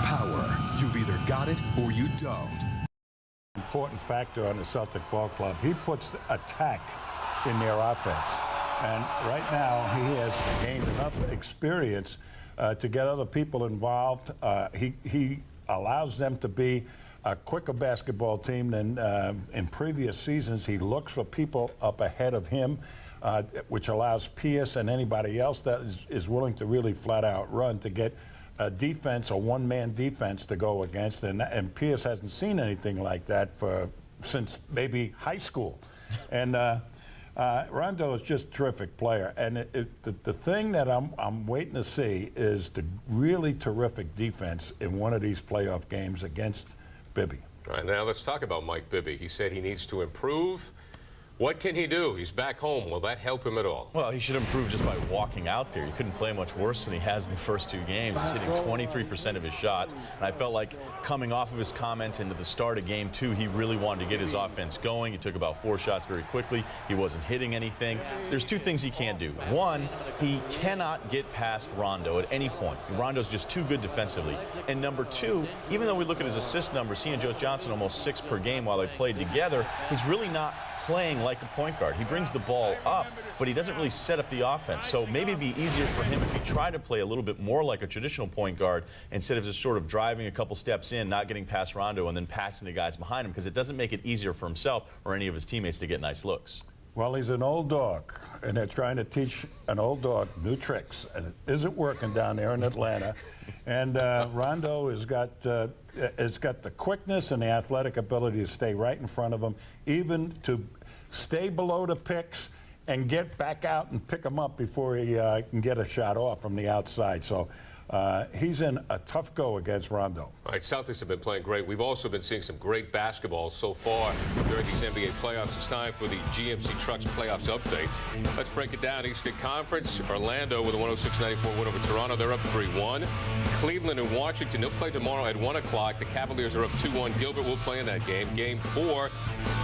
power. You've either got it or you don't. Important factor on the Celtic ball club. He puts attack in their offense. And right now, he has gained enough experience to get other people involved. He allows them to be a quicker basketball team than in previous seasons. He looks for people up ahead of him, which allows Pierce and anybody else that is willing to really flat out run to get a defense, a one-man defense to go against. And Pierce hasn't seen anything like that since maybe high school. And Rondo is just a terrific player. And the thing that I'm waiting to see is the really terrific defense in one of these playoff games against Bibby. All right, now let's talk about Mike Bibby. He said he needs to improve. What can he do? He's back home. Will that help him at all? Well, he should improve just by walking out there. He couldn't play much worse than he has in the first two games. He's hitting 23% of his shots. And I felt like coming off of his comments into the start of game 2, he really wanted to get his offense going. He took about 4 shots very quickly. He wasn't hitting anything. There's 2 things he can't do. One, he cannot get past Rondo at any point. Rondo's just too good defensively. And number 2, even though we look at his assist numbers, he and Joe Johnson almost 6 per game while they played together, he's really not playing like a point guard. He brings the ball up, but he doesn't really set up the offense. So maybe it'd be easier for him if he tried to play a little bit more like a traditional point guard instead of just sort of driving a couple steps in, not getting past Rondo, and then passing the guys behind him, because it doesn't make it easier for himself or any of his teammates to get nice looks. Well, he's an old dog, and they're trying to teach an old dog new tricks, and it isn't working down there in Atlanta. And Rondo has got the quickness and the athletic ability to stay right in front of him, even to stay below the picks and get back out and pick him up before he can get a shot off from the outside. So he's in a tough go against Rondo. All right, Celtics have been playing great. We've also been seeing some great basketball so far during these NBA playoffs. It's time for the GMC Trucks Playoffs update. Let's break it down. Eastern Conference, Orlando with a 106-94 win over Toronto. They're up 3-1. Cleveland and Washington, they'll play tomorrow at 1 o'clock. The Cavaliers are up 2-1. Gilbert will play in that game. Game 4,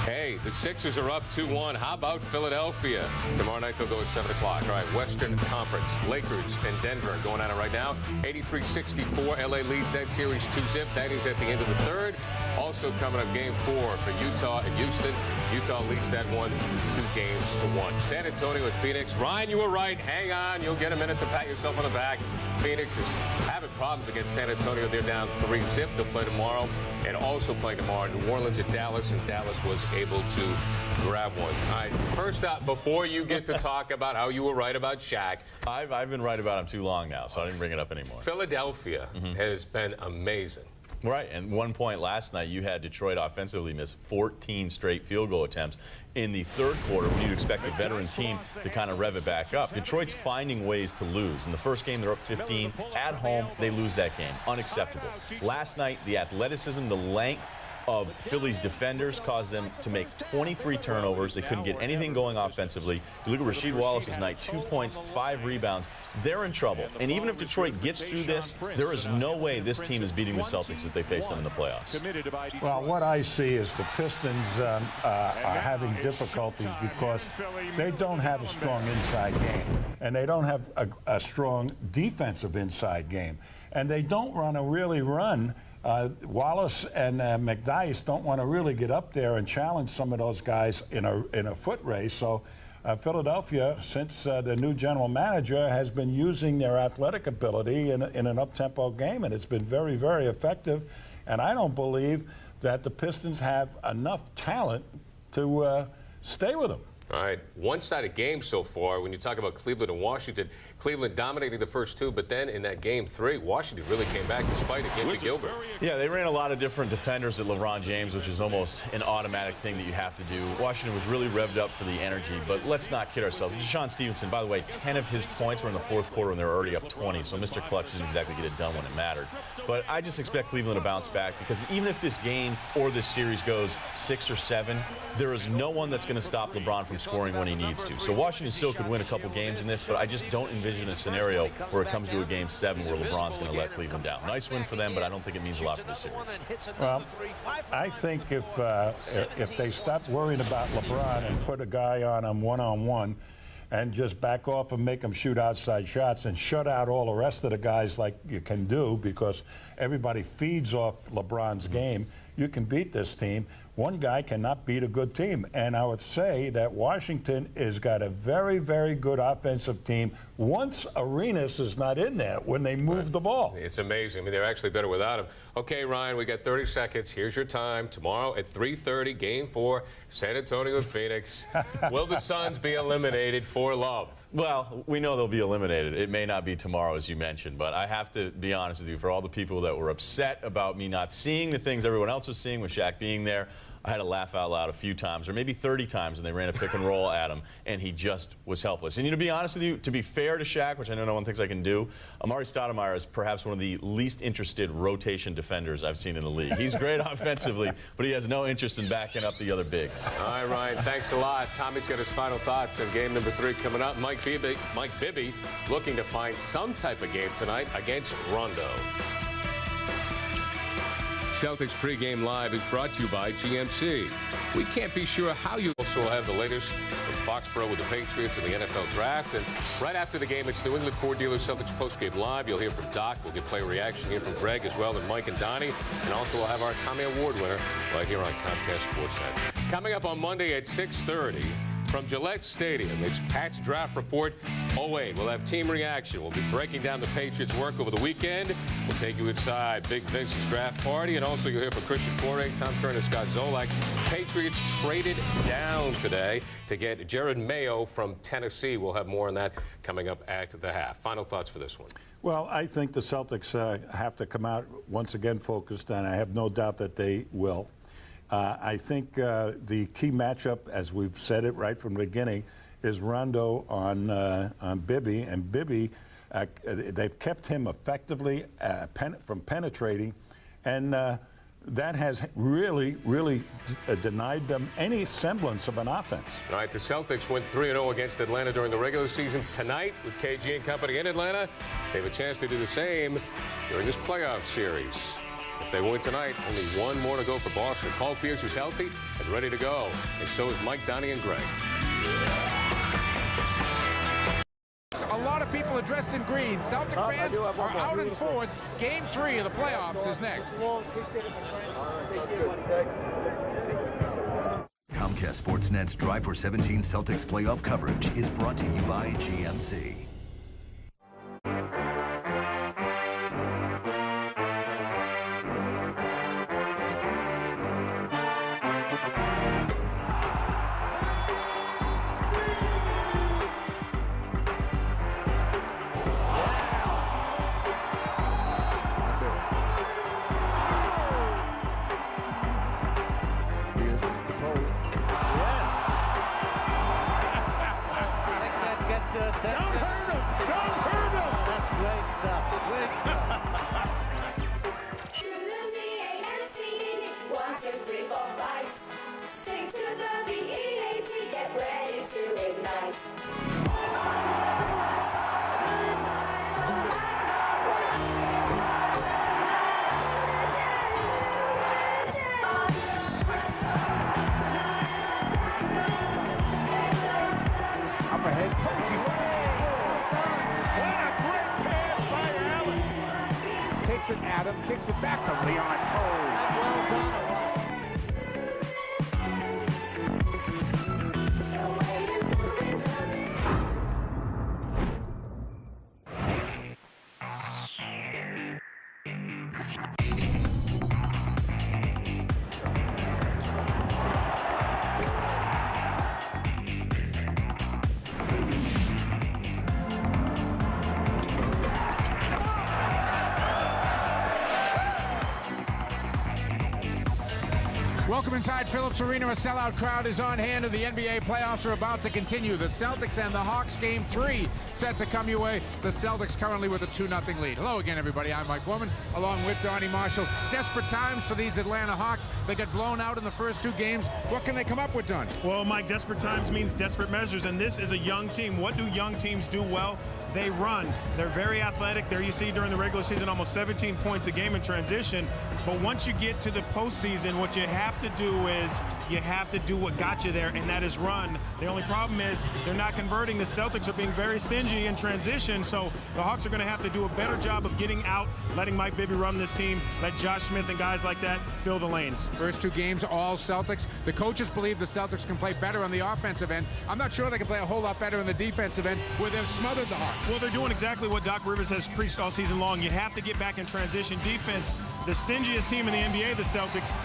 hey, the Sixers are up 2-1. How about Philadelphia? Tomorrow night they'll go at 7 o'clock. All right, Western Conference, Lakers and Denver going at it right now. 83-64. LA leads that series 2-zip. That is at the end of the 3rd. Also coming up game 4 for Utah and Houston. Utah leads that one 2-1. San Antonio and Phoenix. Ryan, you were right. Hang on. You'll get a minute to pat yourself on the back. Phoenix is having problems against San Antonio. They're down 3-zip. They'll play tomorrow. And also playing tomorrow, New Orleans at Dallas. And Dallas was able to grab one. All right, first up, before you get to talk about how you were right about Shaq. I've been right about him too long now, so I didn't bring it up anymore. Philadelphia has been amazing. Right, and 1 point last night, you had Detroit offensively miss 14 straight field goal attempts in the 3rd quarter when you'd expect a veteran team to kind of rev it back up. Detroit's finding ways to lose. In the first game, they're up 15. At home, they lose that game. Unacceptable. Last night, the athleticism, the length of Philly's defenders caused them to make 23 turnovers. They couldn't get anything going offensively. You look at Rasheed Wallace's night, 2 points, 5 rebounds. They're in trouble. And even if Detroit gets through this, there is no way this team is beating the Celtics if they face them in the playoffs. Well, what I see is the Pistons are having difficulties because they don't have a strong inside game. And they don't have a strong defensive inside game. And they don't want to really run. Wallace and McDyess don't want to really get up there and challenge some of those guys in a foot race. So Philadelphia, since the new general manager, has been using their athletic ability in an up-tempo game, and it's been very, very effective. And I don't believe that the Pistons have enough talent to stay with them. All right, one-sided game so far. When you talk about Cleveland and Washington, Cleveland dominating the first 2, but then in that game 3, Washington really came back despite it getting to Gilbert. Yeah, they ran a lot of different defenders at LeBron James, which is almost an automatic thing that you have to do. Washington was really revved up for the energy, but let's not kid ourselves. Deshaun Stevenson, by the way, 10 of his points were in the 4th quarter when they were already up 20, so Mr. Clutch didn't exactly get it done when it mattered. But I just expect Cleveland to bounce back, because even if this game or this series goes 6 or 7, there is no one that's going to stop LeBron from scoring when he needs to. So Washington still could win a couple games in this, but I just don't envision a scenario where it comes to a game 7 where LeBron's going to let Cleveland down. Nice win for them, but I don't think it means a lot for the series. Well, I think if they stop worrying about LeBron and put a guy on him one-on-one, and just back off and make them shoot outside shots and shut out all the rest of the guys like you can do, because everybody feeds off LeBron's game, you can beat this team. One guy cannot beat a good team. And I would say that Washington has got a very, very good offensive team once Arenas is not in there when they move the ball. It's amazing. I mean, they're actually better without him. Okay, Ryan, we got 30 seconds. Here's your time. Tomorrow at 3:30, Game 4, San Antonio and Phoenix. Will the Suns be eliminated for love? Well, we know they'll be eliminated. It may not be tomorrow, as you mentioned, but I have to be honest with you, for all the people that were upset about me not seeing the things everyone else was seeing with Shaq being there, I had to laugh out loud a few times, or maybe 30 times, when they ran a pick and roll at him, and he just was helpless. And to be honest with you, to be fair to Shaq, which I know no one thinks I can do, Amari Stoudemire is perhaps one of the least interested rotation defenders I've seen in the league. He's great offensively, but he has no interest in backing up the other bigs. All right, Ryan, thanks a lot. Tommy's got his final thoughts on game number 3 coming up. Mike Bibby looking to find some type of game tonight against Rondo. Celtics pregame live is brought to you by GMC. We can't be sure how you also will have the latest from Foxborough with the Patriots and the NFL Draft. And right after the game, it's New England Ford Dealers Celtics postgame live. You'll hear from Doc. We'll get player reaction here from Greg as well, and Mike and Donnie. And also we'll have our Tommy Award winner right here on Comcast Sportsnet. Coming up on Monday at 6:30. From Gillette Stadium, it's Pat's Draft Report 08. We'll have team reaction. We'll be breaking down the Patriots' work over the weekend. We'll take you inside Big Vince's draft party. And also you'll hear from Christian Foray, Tom Curran, and Scott Zolak. Patriots traded down today to get Jared Mayo from Tennessee. We'll have more on that coming up at the half. Final thoughts for this one. Well, I think the Celtics have to come out once again focused, and I have no doubt that they will. I think the key matchup, as we've said it right from the beginning, is Rondo on Bibby. And Bibby, they've kept him effectively from penetrating, and that has really, really denied them any semblance of an offense. All right, the Celtics went 3-0 against Atlanta during the regular season. Tonight, with KG and company in Atlanta, they have a chance to do the same during this playoff series. If they win tonight, only one more to go for Boston. Paul Pierce is healthy and ready to go, and so is Mike, Donnie, and Greg. A lot of people are dressed in green. Celtic fans are out in force. Game 3 of the playoffs is next. Comcast Sportsnet's Drive for 17 Celtics playoff coverage is brought to you by GMC. Adam kicks it back to Leon. Well done. Welcome inside Phillips Arena. A sellout crowd is on hand, and the NBA playoffs are about to continue. The Celtics and the Hawks, Game 3 set to come your way. The Celtics currently with a 2-0 lead. Hello again, everybody. I'm Mike Woman, along with Donnie Marshall. Desperate times for these Atlanta Hawks. They got blown out in the first 2 games. What can they come up with, Don? Well, Mike, desperate times means desperate measures, and this is a young team. What do young teams do well? They run. They're very athletic. There you see during the regular season almost 17 points a game in transition. But once you get to the postseason, what you have to do is you have to do what got you there, and that is run. The only problem is they're not converting. The Celtics are being very stingy in transition, so the Hawks are going to have to do a better job of getting out, letting Mike Bibby run this team, let Josh Smith and guys like that fill the lanes. First 2 games, all Celtics. The coaches believe the Celtics can play better on the offensive end. I'm not sure they can play a whole lot better on the defensive end where they've smothered the Hawks. Well, they're doing exactly what Doc Rivers has preached all season long. You have to get back in transition defense. The stingiest team in the NBA, the Celtics,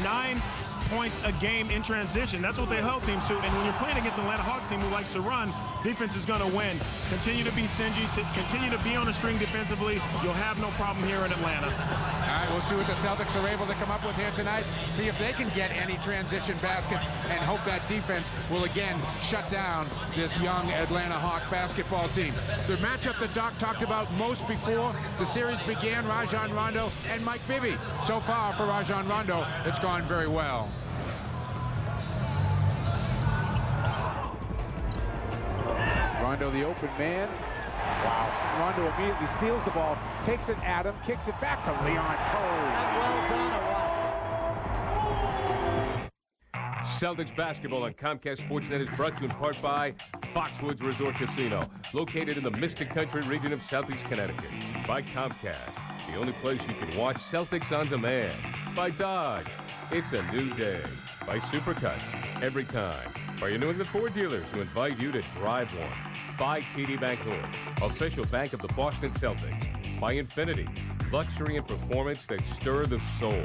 9 points a game in transition. That's what they held teams to. And when you're playing against an Atlanta Hawks team who likes to run, defense is going to win. Continue to be stingy, continue to be on the string defensively. You'll have no problem here in Atlanta. All right, we'll see what the Celtics are able to come up with here tonight. See if they can get any transition baskets and hope that defense will again shut down this young Atlanta Hawk basketball team. The matchup that Doc talked about most before the series began, Rajon Rondo and Mike Bibby. So far for Rajon Rondo, it's gone very well. Rondo, the open man. Wow. Rondo immediately steals the ball, takes it at him, kicks it back to Leon. Celtics basketball on Comcast Sportsnet is brought to you in part by Foxwoods Resort Casino, located in the Mystic Country region of Southeast Connecticut. By Comcast, the only place you can watch Celtics on demand. By Dodge, it's a new day. By Supercuts, every time. By your New England Ford dealers who invite you to drive one. By TD Bank North, official bank of the Boston Celtics. By Infinity, luxury and performance that stir the soul.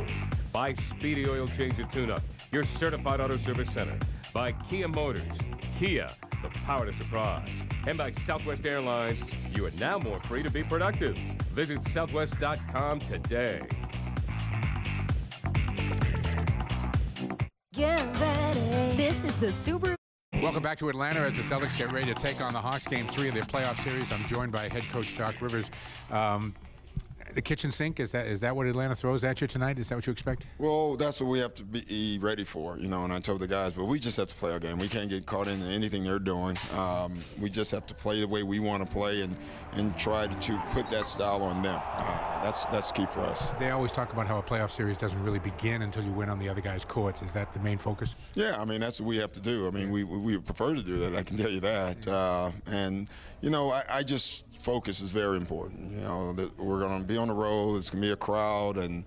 By Speedy Oil Change and Tune-Up, your certified auto service center. By Kia Motors, Kia, the power to surprise. And by Southwest Airlines, you are now more free to be productive. Visit southwest.com today. Get ready. This is the Super. Welcome back to Atlanta as the Celtics get ready to take on the Hawks. Game 3 of their playoff series. I'm joined by head coach Doc Rivers. The kitchen sink, is that what Atlanta throws at you tonight? Is that what you expect? Well, that's what we have to be ready for, you know, and I told the guys, but we just have to play our game. We can't get caught in anything they're doing. We just have to play the way we want to play and try to put that style on them. That's key for us. They always talk about how a playoff series doesn't really begin until you win on the other guy's courts. Is that the main focus? Yeah, I mean, that's what we have to do. I mean, we prefer to do that, I can tell you that. And, you know, I just focus is very important. You know, that we're going to be on the road. It's going to be a crowd, and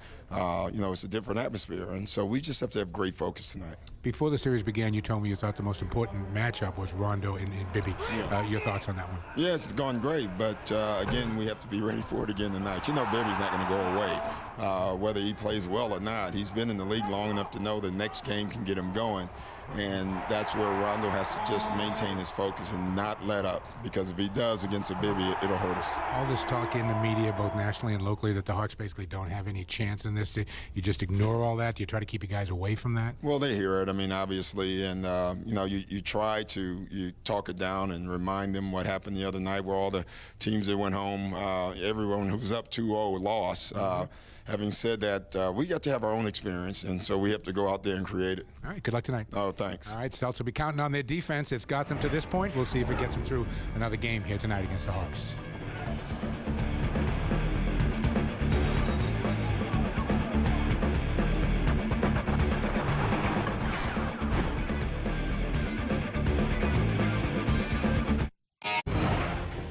you know, it's a different atmosphere. And so we just have to have great focus tonight. Before the series began, you told me you thought the most important matchup was Rondo and Bibby. Yeah. Your thoughts on that one? Yeah, it's gone great, but again, we have to be ready for it again tonight. You know, Bibby's not going to go away, whether he plays well or not. He's been in the league long enough to know the next game can get him going. And that's where Rondo has to just maintain his focus and not let up, because if he does against a Bibby, it'll hurt us. All this talk in the media, both nationally and locally, that the Hawks basically don't have any chance in this. You just ignore all that? Do you try to keep you guys away from that? Well, they hear it, I mean, obviously, and you know, you try to talk it down and remind them what happened the other night, where all the teams that went home, everyone who was up 2-0 lost. Having said that, we got to have our own experience, and so we have to go out there and create it. All right, good luck tonight. Oh, thanks. All right, Celtics will be counting on their defense. It's got them to this point. We'll see if it gets them through another game here tonight against the Hawks.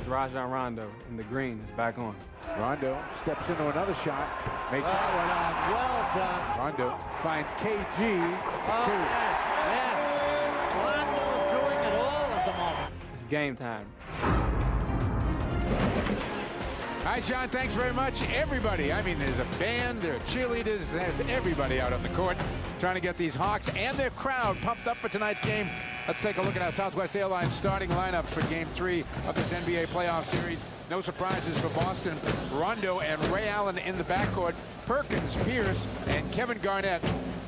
Rajon Rondo, and the green is back on. Rondo steps into another shot. Makes Well done. Rondo finds KG. Oh, two. yes. Rondo doing it all at the moment. It's game time. All right, John, thanks very much. Everybody, I mean, there's a band, there are cheerleaders, there's everybody out on the court trying to get these Hawks and their crowd pumped up for tonight's game. Let's take a look at our Southwest Airlines starting lineup for Game 3 of this NBA playoff series. No surprises for Boston. Rondo and Ray Allen in the backcourt. Perkins, Pierce, and Kevin Garnett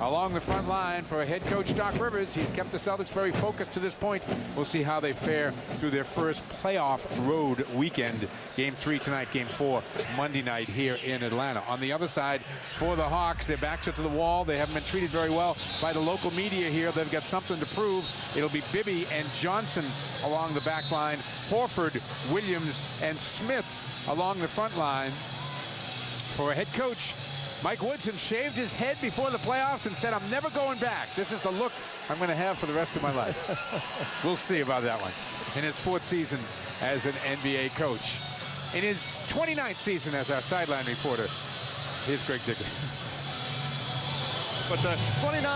Along the front line for head coach Doc Rivers, he's kept the Celtics very focused to this point. We'll see how they fare through their first playoff road weekend. Game 3 tonight, Game 4 Monday night here in Atlanta. On the other side, for the Hawks, their backs are to the wall. They haven't been treated very well by the local media here. They've got something to prove. It'll be Bibby and Johnson along the back line. Horford, Williams, and Smith along the front line. For head coach Mike Woodson, shaved his head before the playoffs and said, I'm never going back. This is the look I'm going to have for the rest of my life. We'll see about that one. In his 4th season as an NBA coach. In his 29th season as our sideline reporter, here's Greg Dickens. But the 29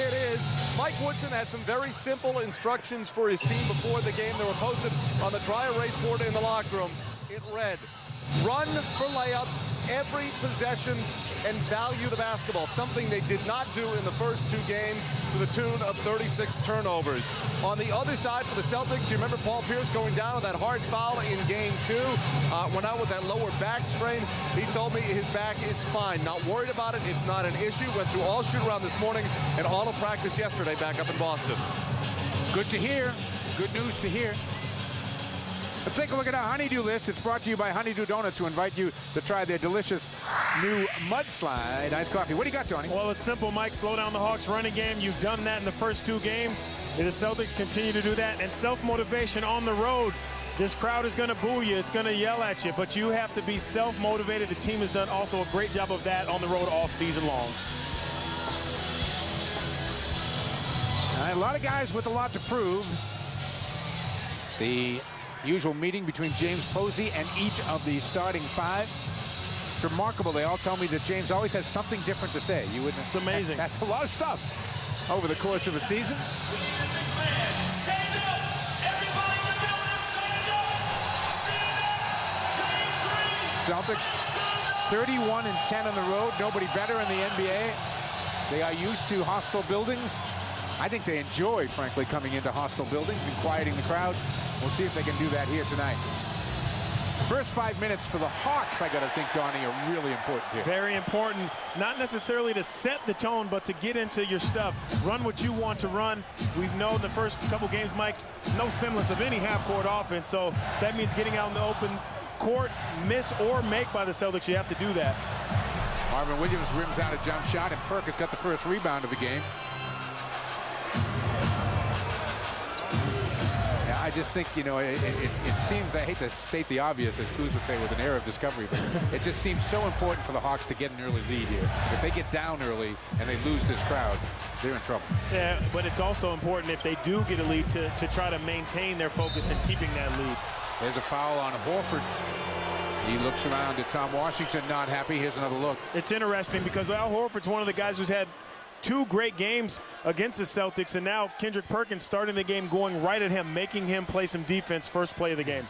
it is. Mike Woodson had some very simple instructions for his team before the game. They were posted on the dry erase board in the locker room. It read, run for layups every possession and value the basketball, something they did not do in the first 2 games to the tune of 36 turnovers. On the other side for the Celtics, you remember Paul Pierce going down with that hard foul in Game 2, went out with that lower back strain. He told me his back is fine, not worried about it, it's not an issue. Went through all shoot-around this morning and all of practice yesterday back up in Boston. Good to hear. Good news to hear. Let's take a look at our honeydew list. It's brought to you by Honeydew Donuts, who invite you to try their delicious new mudslide iced coffee. What do you got, Tony? Well, it's simple, Mike. Slow down the Hawks' running game. You've done that in the first 2 games. The Celtics continue to do that. And self-motivation on the road. This crowd is going to boo you. It's going to yell at you. But you have to be self-motivated. The team has done also a great job of that on the road all season long. A lot of guys with a lot to prove. The usual meeting between James Posey and each of the starting 5. It's remarkable. They all tell me that James always has something different to say. You wouldn't. It's amazing. That's a lot of stuff over the course of a season. Celtics 31-10 on the road. Nobody better in the NBA. They are used to hostile buildings. I think they enjoy, frankly, coming into hostile buildings and quieting the crowd. We'll see if they can do that here tonight. First 5 minutes for the Hawks, I got to think, Donnie, are really important here. Very important. Not necessarily to set the tone, but to get into your stuff. Run what you want to run. We've known the first couple games, Mike, no semblance of any half-court offense. So that means getting out in the open court, miss or make by the Celtics. You have to do that. Marvin Williams rims out a jump shot, and Perk has got the first rebound of the game. I just think, you know, it seems, I hate to state the obvious, as Kuz would say, with an air of discovery, but it just seems so important for the Hawks to get an early lead here. If they get down early and they lose this crowd, they're in trouble. Yeah, but it's also important if they do get a lead to try to maintain their focus in keeping that lead. There's a foul on Horford. He looks around at Tom Washington, not happy. Here's another look. It's interesting because Al Horford's one of the guys who's had 2 great games against the Celtics, and now Kendrick Perkins starting the game going right at him, making him play some defense first play of the game.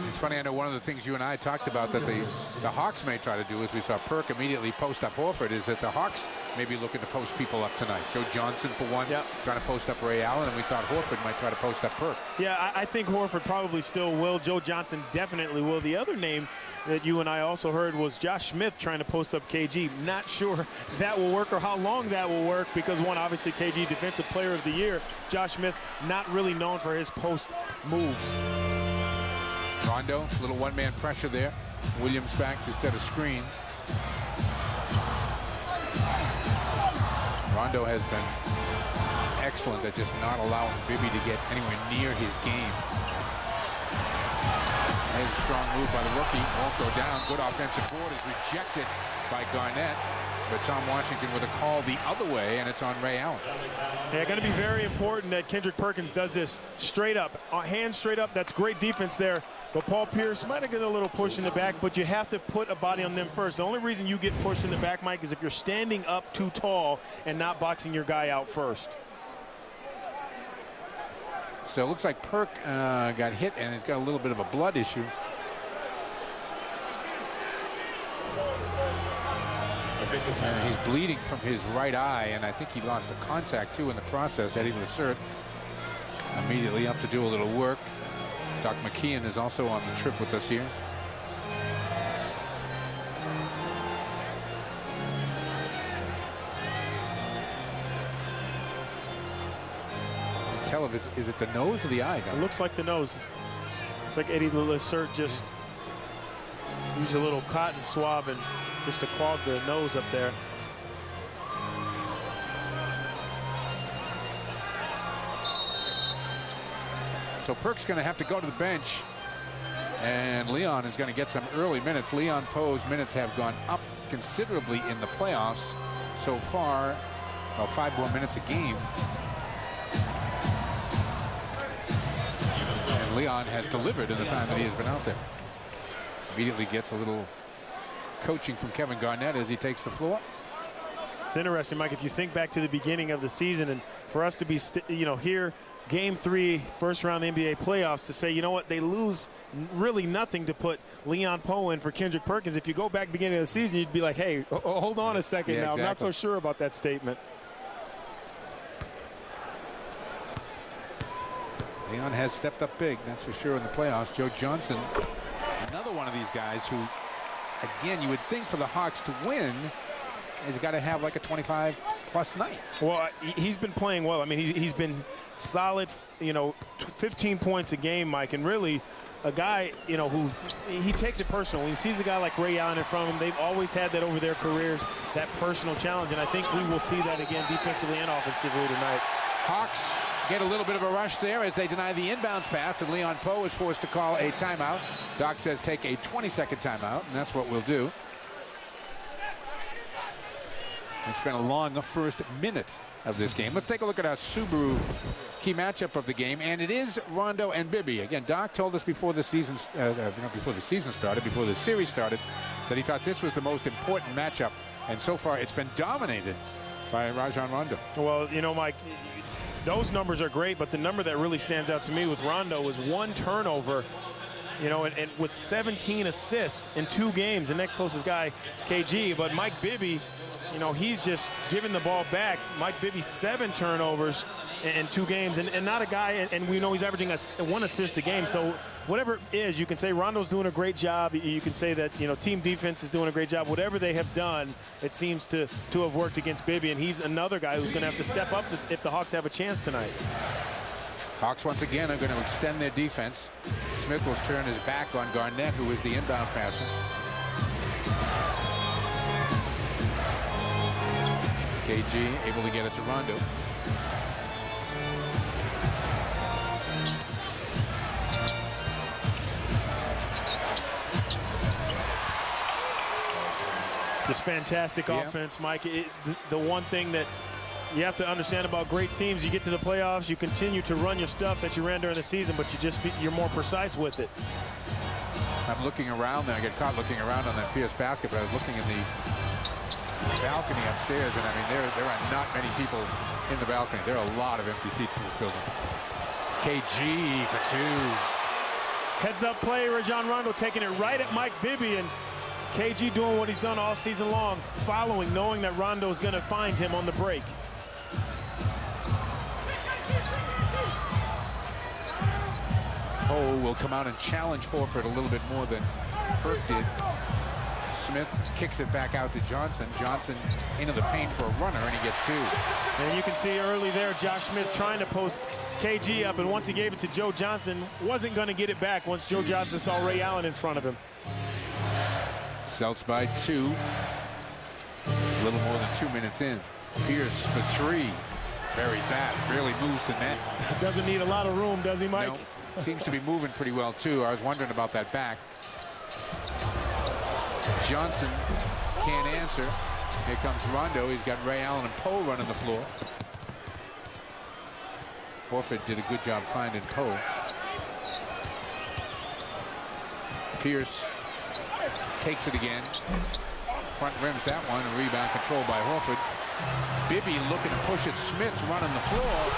It's funny, I know one of the things you and I talked about that the Hawks may try to do, is we saw Perk immediately post up Horford, is that the Hawks may be looking to post people up tonight. Joe Johnson, for one, trying to post up Ray Allen, and we thought Horford might try to post up Perk. Yeah, I think Horford probably still will. Joe Johnson definitely will. The other name that you and I also heard was Josh Smith trying to post up KG. Not sure that will work or how long that will work, because one, obviously KG Defensive Player of the Year. Josh Smith not really known for his post moves. Rondo, little one-man pressure there. Williams back to set a screen. Rondo has been excellent at just not allowing Bibby to get anywhere near his game. There's a strong move by the rookie. Won't go down. Good offensive board is rejected by Garnett. But Tom Washington with a call the other way, and it's on Ray Allen. Yeah, going to be very important that Kendrick Perkins does this straight up. Hands straight up. That's great defense there. But Paul Pierce might have got a little push in the back, but you have to put a body on them first. The only reason you get pushed in the back, Mike, is if you're standing up too tall and not boxing your guy out first. So it looks like Perk got hit, and he's got a little bit of a blood issue. And he's bleeding from his right eye, and I think he lost a contact, too, in the process. Eddie Lacert immediately up to do a little work. Doc McKeon is also on the trip with us here. tell if is it the nose or the eye? It looks like the nose. It's like Eddie Lillard just used a little cotton swab and just to clog the nose up there. So Perk's going to have to go to the bench, and Leon is going to get some early minutes. Leon Poe's minutes have gone up considerably in the playoffs so far. About 5 more minutes a game. And Leon has delivered in the time that he has been out there. Immediately gets a little coaching from Kevin Garnett as he takes the floor. It's interesting, Mike, if you think back to the beginning of the season, and for us to be, here, Game 3, first round of the NBA playoffs, to say, you know what, they lose really nothing to put Leon Poe in for Kendrick Perkins. If you go back beginning of the season, you'd be like, hey, hold on a second now. Exactly. I'm not so sure about that statement. Leon has stepped up big, that's for sure, in the playoffs. Joe Johnson, another one of these guys who, again, you would think for the Hawks to win, has got to have like a 25-plus night. Well, he's been playing well. I mean, he's been solid, 15 points a game, Mike, and really a guy, who he takes it personal. When he sees a guy like Ray Allen in front of him, they've always had that over their careers, that personal challenge, and I think we will see that again defensively and offensively tonight. Hawks get a little bit of a rush there as they deny the inbounds pass, and Leon Poe is forced to call a timeout. Doc says take a 20-second timeout, and that's what we'll do. It's been a long first minute of this game. Let's take a look at our Subaru key matchup of the game, and it is Rondo and Bibby. Again, Doc told us before the season before the series started, that he thought this was the most important matchup, and so far it's been dominated by Rajon Rondo. Well, Mike, those numbers are great, but the number that really stands out to me with Rondo was 1 turnover, and with 17 assists in 2 games. The next closest guy, KG, but Mike Bibby, he's just giving the ball back. Mike Bibby, 7 turnovers in 2 games, and not a guy, and we know he's averaging 1 assist a game. So whatever it is, you can say Rondo's doing a great job. You can say that, team defense is doing a great job. Whatever they have done, it seems to have worked against Bibby, and he's another guy who's going to have to step up if the Hawks have a chance tonight. Hawks once again are going to extend their defense. Smith will turn his back on Garnett, who is the inbound passer. KG able to get it to Rondo. This fantastic offense, Mike. The one thing that you have to understand about great teams, you get to the playoffs, you continue to run your stuff that you ran during the season, but you're more precise with it. I'm looking around there. I get caught looking around on that Pierce basket, but I was looking in the balcony upstairs, and I mean, there are not many people in the balcony. There are a lot of empty seats in this building. KG for 2. Heads up play, Rajon Rondo taking it right at Mike Bibby, and KG doing what he's done all season long, following, knowing that Rondo is going to find him on the break. Poe will come out and challenge Horford a little bit more than Perk did. Smith kicks it back out to Johnson. Johnson into the paint for a runner, and he gets 2. And you can see early there, Josh Smith trying to post KG up, and once he gave it to Joe Johnson, wasn't going to get it back once Joe Johnson saw Ray Allen in front of him. Celtics by 2. A little more than 2 minutes in. Pierce for 3. Buries that. Barely moves the net. Doesn't need a lot of room, does he, Mike? No. Seems to be moving pretty well, too. I was wondering about that back. Johnson can't answer. Here comes Rondo. He's got Ray Allen and Poe running the floor. Horford did a good job finding Poe. Pierce takes it again. Front rims that one. A rebound controlled by Horford. Bibby looking to push it. Smith's running the floor.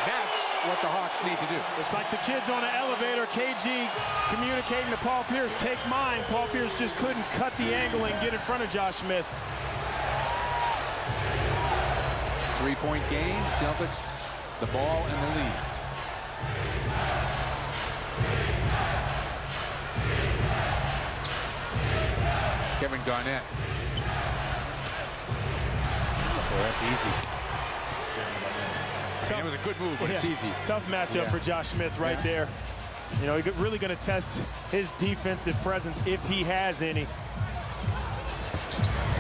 That's what the Hawks need to do. It's like the kids on an elevator. KG communicating to Paul Pierce, take mine. Paul Pierce just couldn't cut the angle and get in front of Josh Smith. 3-point game. Celtics the ball and the lead. Kevin Garnett. Oh, that's easy. It was a good move, but it's easy. Tough matchup for Josh Smith right there. You know, he's really going to test his defensive presence if he has any.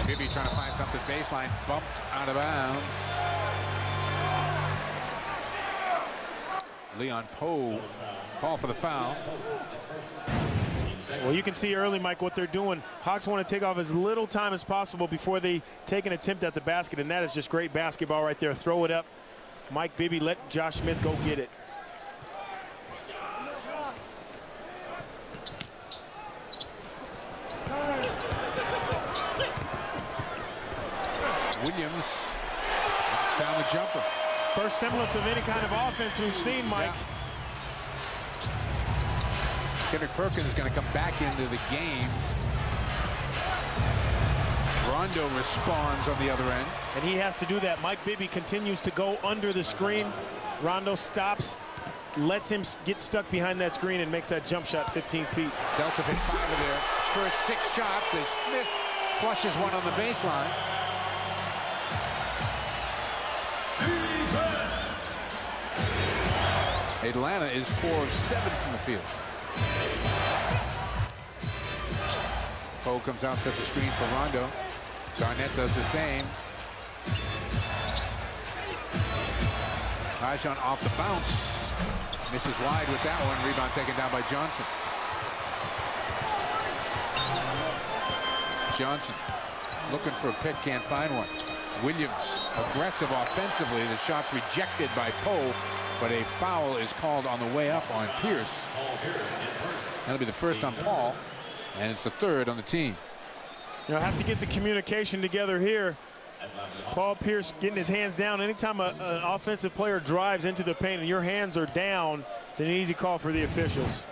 Bibby trying to find something baseline, bumped out of bounds. Leon Poe call for the foul. Well, you can see early, Mike, what they're doing. Hawks want to take off as little time as possible before they take an attempt at the basket, and that is just great basketball right there. Throw it up. Mike Bibby let Josh Smith go get it. Williams knocks down the jumper. First semblance of any kind of offense we've seen, Mike. Kendrick Perkins is going to come back into the game. Rondo responds on the other end. And he has to do that. Mike Bibby continues to go under the screen. Rondo stops, lets him get stuck behind that screen and makes that jump shot 15 feet. Celtics have hit 5 of their first 6 shots as Smith flushes one on the baseline. Atlanta is 4 of 7 from the field. Poe comes out, sets a screen for Rondo. Garnett does the same. Rajon off the bounce. Misses wide with that one. Rebound taken down by Johnson. Johnson looking for a pick, can't find one. Williams aggressive offensively. The shot's rejected by Poe, but a foul is called on the way up on Pierce. That'll be the first on Paul, and it's the 3rd on the team. You know, have to get the communication together here. Paul Pierce getting his hands down. Anytime an offensive player drives into the paint and your hands are down, it's an easy call for the officials.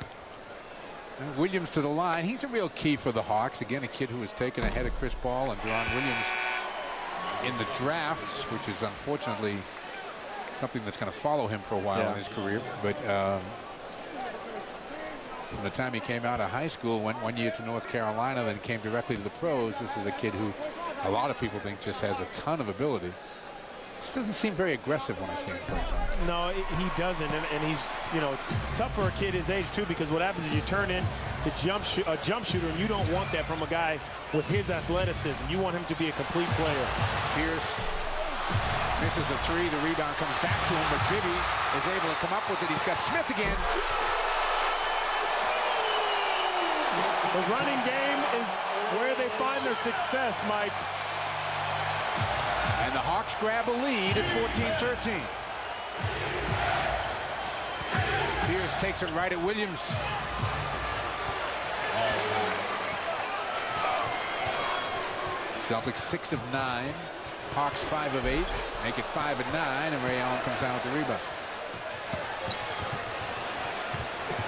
Williams to the line. He's a real key for the Hawks. Again, a kid who was taken ahead of Chris Paul and Deron Williams in the draft, which is unfortunately something that's going to follow him for a while in his career. But from the time he came out of high school, went 1 year to North Carolina, then came directly to the pros. This is a kid who a lot of people think just has a ton of ability. This doesn't seem very aggressive when I see him play. No, he doesn't, and he's, you know, it's tough for a kid his age too, because what happens is you turn in to a jump shooter, and you don't want that from a guy with his athleticism. You want him to be a complete player. Pierce misses a 3. The rebound comes back to him, but Bibby is able to come up with it. He's got Smith again. The running game is where they find their success, Mike. And the Hawks grab a lead at 14-13. Pierce takes it right at Williams. Celtics 6 of 9. Hawks 5 of 8. Make it 5 of 9, and Ray Allen comes down with the rebound.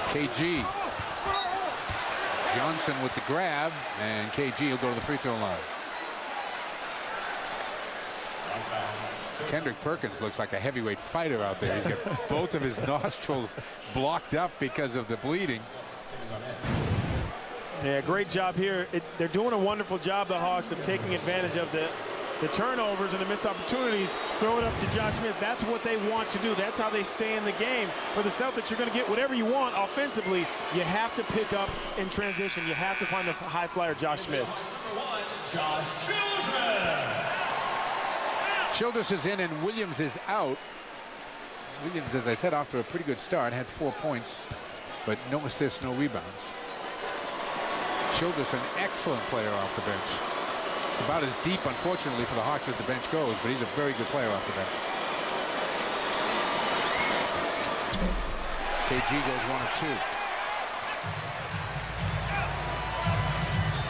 KG. Johnson with the grab, and KG will go to the free throw line. Kendrick Perkins looks like a heavyweight fighter out there. He's got both of his nostrils blocked up because of the bleeding. Yeah, great job here. They're doing a wonderful job, the Hawks, of taking advantage of the turnovers and the missed opportunities. Throw it up to Josh Smith. That's what they want to do. That's how they stay in the game. For the Celtics, you're going to get whatever you want offensively. You have to pick up in transition. You have to find the high flyer, Josh Smith. Childress is in and Williams is out. Williams, as I said, off to a pretty good start, had 4 points, but no assists, no rebounds. Childress, an excellent player off the bench. It's about as deep, unfortunately, for the Hawks as the bench goes, but he's a very good player off the bench. KG goes 1 of 2.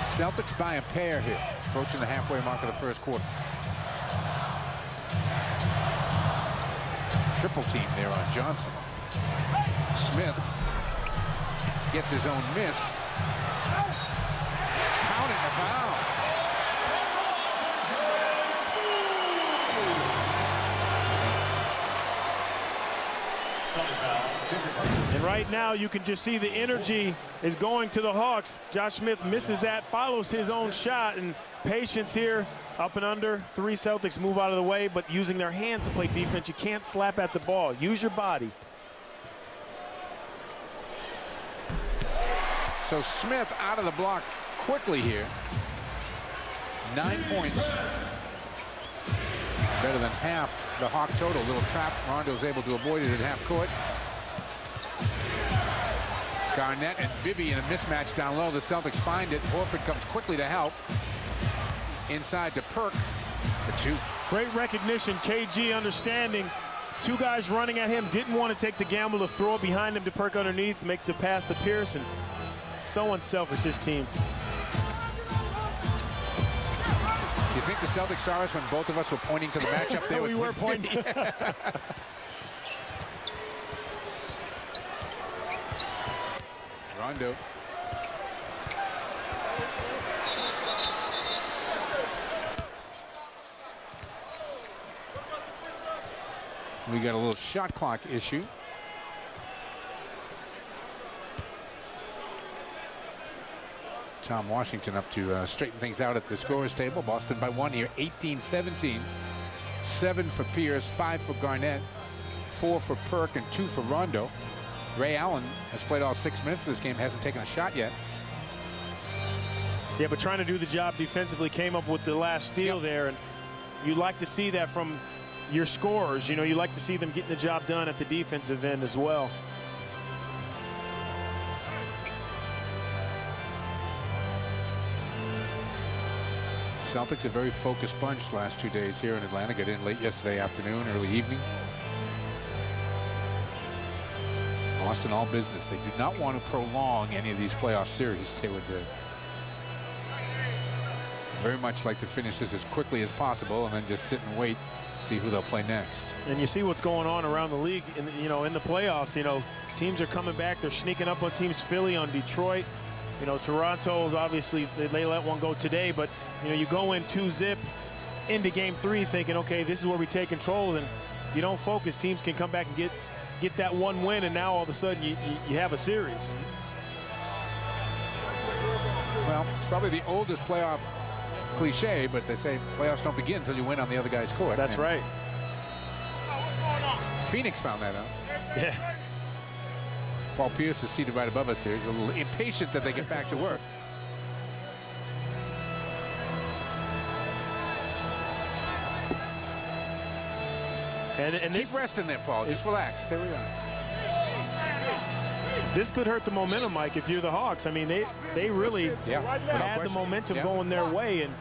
Celtics by a pair here, approaching the halfway mark of the first quarter. Triple team there on Johnson. Smith gets his own miss. Counting the foul. And right now you can just see the energy is going to the Hawks. Josh Smith misses that, follows his own shot, and patience here. Up and under, 3 Celtics move out of the way, but using their hands to play defense. You can't slap at the ball. Use your body. So Smith out of the block quickly here. 9 points. Better than half the Hawk total. Little trap. Rondo's able to avoid it at half court. Garnett and Bibby in a mismatch down low. The Celtics find it. Horford comes quickly to help. Inside to Perk for 2. Great recognition. KG understanding. 2 guys running at him. Didn't want to take the gamble to throw it behind him to Perk underneath. Makes the pass to Pearson. So unselfish, this team. You think the Celtics saw us when both of us were pointing to the matchup there? We were pointing. Rondo. We got a little shot clock issue. Tom Washington up to straighten things out at the scorers table. Boston by 1 here, 18-17. 7 for Pierce, 5 for Garnett, 4 for Perk, and 2 for Rondo. Ray Allen has played all 6 minutes of this game, hasn't taken a shot yet. Yeah, but trying to do the job defensively, came up with the last steal there, and you like to see that from your scorers. You know, you like to see them getting the job done at the defensive end as well. Celtics a very focused bunch the last 2 days here in Atlanta. Got in late yesterday afternoon, early evening. Boston all business. They did not want to prolong any of these playoff series. They would very much like to finish this as quickly as possible and then just sit and wait, see who they'll play next. And you see what's going on around the league in the playoffs. You know, teams are coming back. They're sneaking up on teams. Philly, on Detroit. You know, Toronto, obviously, they let one go today, but, you know, you go in 2-zip into game 3 thinking, okay, this is where we take control, and if you don't focus, teams can come back and get that one win, and now all of a sudden you have a series. Well, it's probably the oldest playoff cliche, but they say playoffs don't begin until you win on the other guy's court. That's right. So what's going on? Phoenix found that out. Yeah. Paul Pierce is seated right above us here. He's a little impatient that they get back to work. And keep resting there, Paul. Just relax. There we go. This could hurt the momentum, Mike, if you're the Hawks. I mean, they really had the momentum going their way, and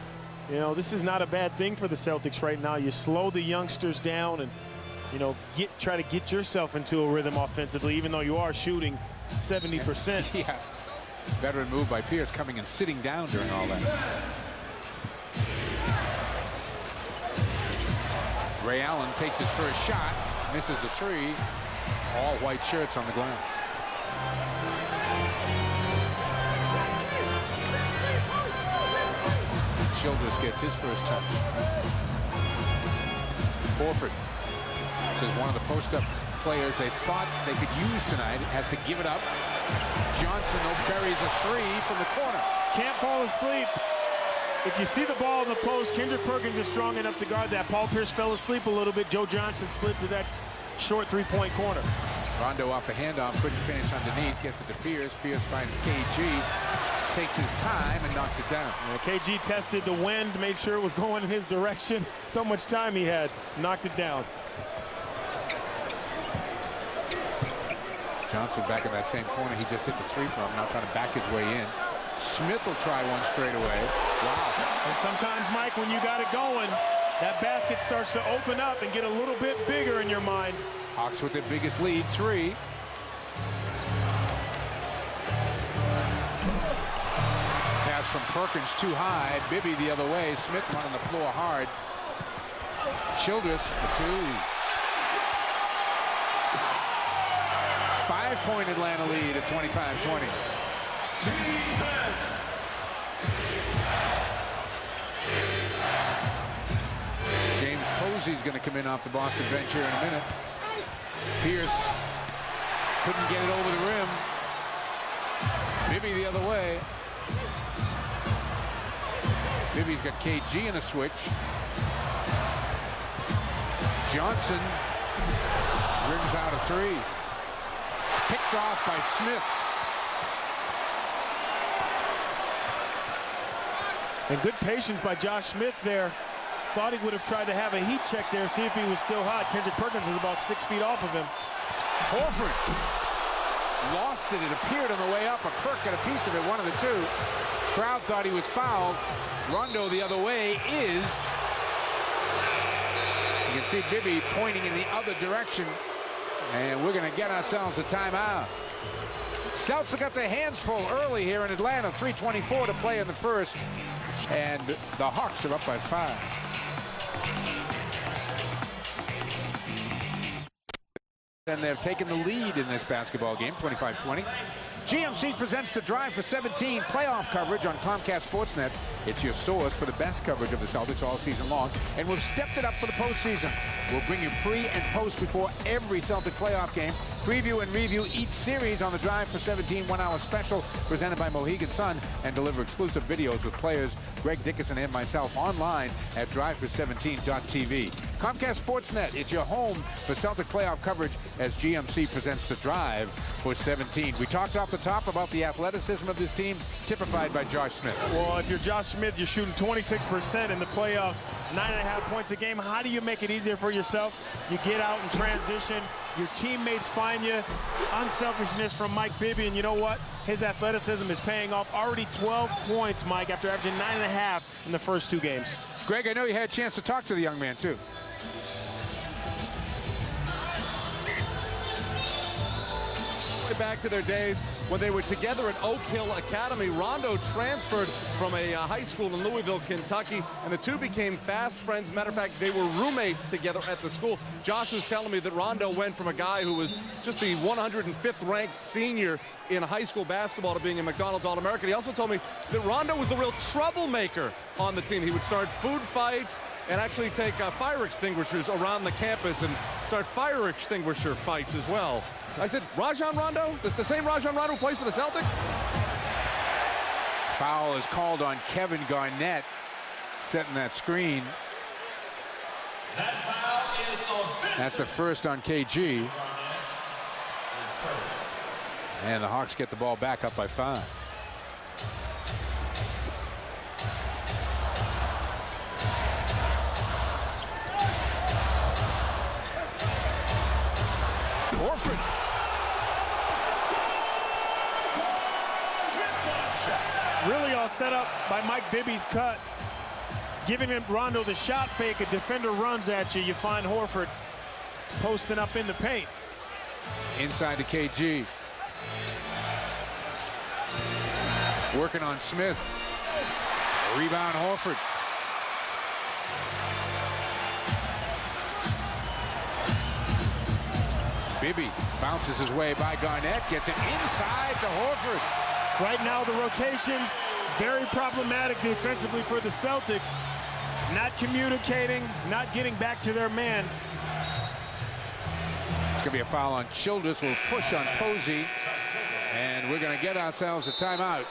you know, this is not a bad thing for the Celtics right now. You slow the youngsters down and, you know, try to get yourself into a rhythm offensively, even though you are shooting 70%. Yeah. Veteran move by Pierce, coming and sitting down during all that. Ray Allen takes his first shot, misses the 3. All white shirts on the glass. Childress gets his first touch. Horford says one of the post-up players they thought they could use tonight has to give it up. Johnson, though, buries a 3 from the corner. Can't fall asleep. If you see the ball in the post, Kendrick Perkins is strong enough to guard that. Paul Pierce fell asleep a little bit. Joe Johnson slid to that short 3-point corner. Rondo off the handoff, couldn't finish underneath, gets it to Pierce. Pierce finds KG, takes his time and knocks it down. Yeah, KG tested the wind, made sure it was going in his direction. So much time he had, knocked it down. Johnson back in that same corner he just hit the 3 from, now trying to back his way in. Smith will try one straight away. Wow. And sometimes, Mike, when you got it going, that basket starts to open up and get a little bit bigger in your mind. Hawks with their biggest lead, 3. Pass from Perkins too high. Bibby the other way. Smith running the floor hard. Childress for 2. 5-point Atlanta lead at 25-20. James Posey's going to come in off the Boston bench here in a minute. Pierce Couldn't get it over the rim. Bibby the other way. Bibby's got KG in a switch. Johnson rings out a three. Picked off by Smith. And good patience by Josh Smith there. Thought he would have tried to have a heat check there, see if he was still hot. Kendrick Perkins is about 6 feet off of him. Horford lost it. It appeared on the way up. A Kirk got a piece of it, one of the two. Crowd thought he was fouled. Rondo the other way is. You can see Bibby pointing in the other direction. And we're going to get ourselves a timeout. Celtics have got their hands full early here in Atlanta. 3:24 to play in the first. And the Hawks are up by 5. And they've taken the lead in this basketball game, 25-20. GMC presents The Drive for 17 playoff coverage on Comcast Sportsnet. It's your source for the best coverage of the Celtics all season long, and we've stepped it up for the postseason. We'll bring you pre and post before every Celtic playoff game, preview and review each series on The Drive for 17 one-hour special presented by Mohegan Sun, and deliver exclusive videos with players Greg Dickerson and myself online at drivefor17.tv. Comcast Sportsnet, it's your home for Celtic playoff coverage as GMC presents The Drive for 17. We talked off the top about the athleticism of this team, typified by Josh Smith. Well, if you're Josh Smith, you're shooting 26% in the playoffs, 9.5 points a game. How do you make it easier for yourself? You get out and transition. Your teammates find you. Unselfishness from Mike Bibby, and you know what? His athleticism is paying off. Already 12 points, Mike, after averaging 9.5 in the first 2 games. Greg, I know you had a chance to talk to the young man, too. Back to their days when they were together at Oak Hill Academy. Rondo transferred from a high school in Louisville, Kentucky, and the two became fast friends. Matter of fact, they were roommates together at the school. Josh was telling me that Rondo went from a guy who was just the 105th ranked senior in high school basketball to being a McDonald's All-American. He also told me that Rondo was the real troublemaker on the team. He would start food fights and actually take fire extinguishers around the campus and start fire extinguisher fights as well. I said, Rajon Rondo? The same Rajon Rondo who plays for the Celtics? Foul is called on Kevin Garnett, setting that screen. That foul is offensive. That's the first on KG. And the Hawks get the ball back up by 5. Horford. Really all set up by Mike Bibby's cut. Giving him Rondo the shot fake. A defender runs at you. You find Horford posting up in the paint. Inside to KG. Working on Smith. Rebound Horford. Bibby bounces his way by Garnett. Gets it inside to Horford. Right now, the rotations, very problematic defensively for the Celtics. Not communicating, not getting back to their man. It's going to be a foul on Childress. We'll push on Posey. And we're going to get ourselves a timeout.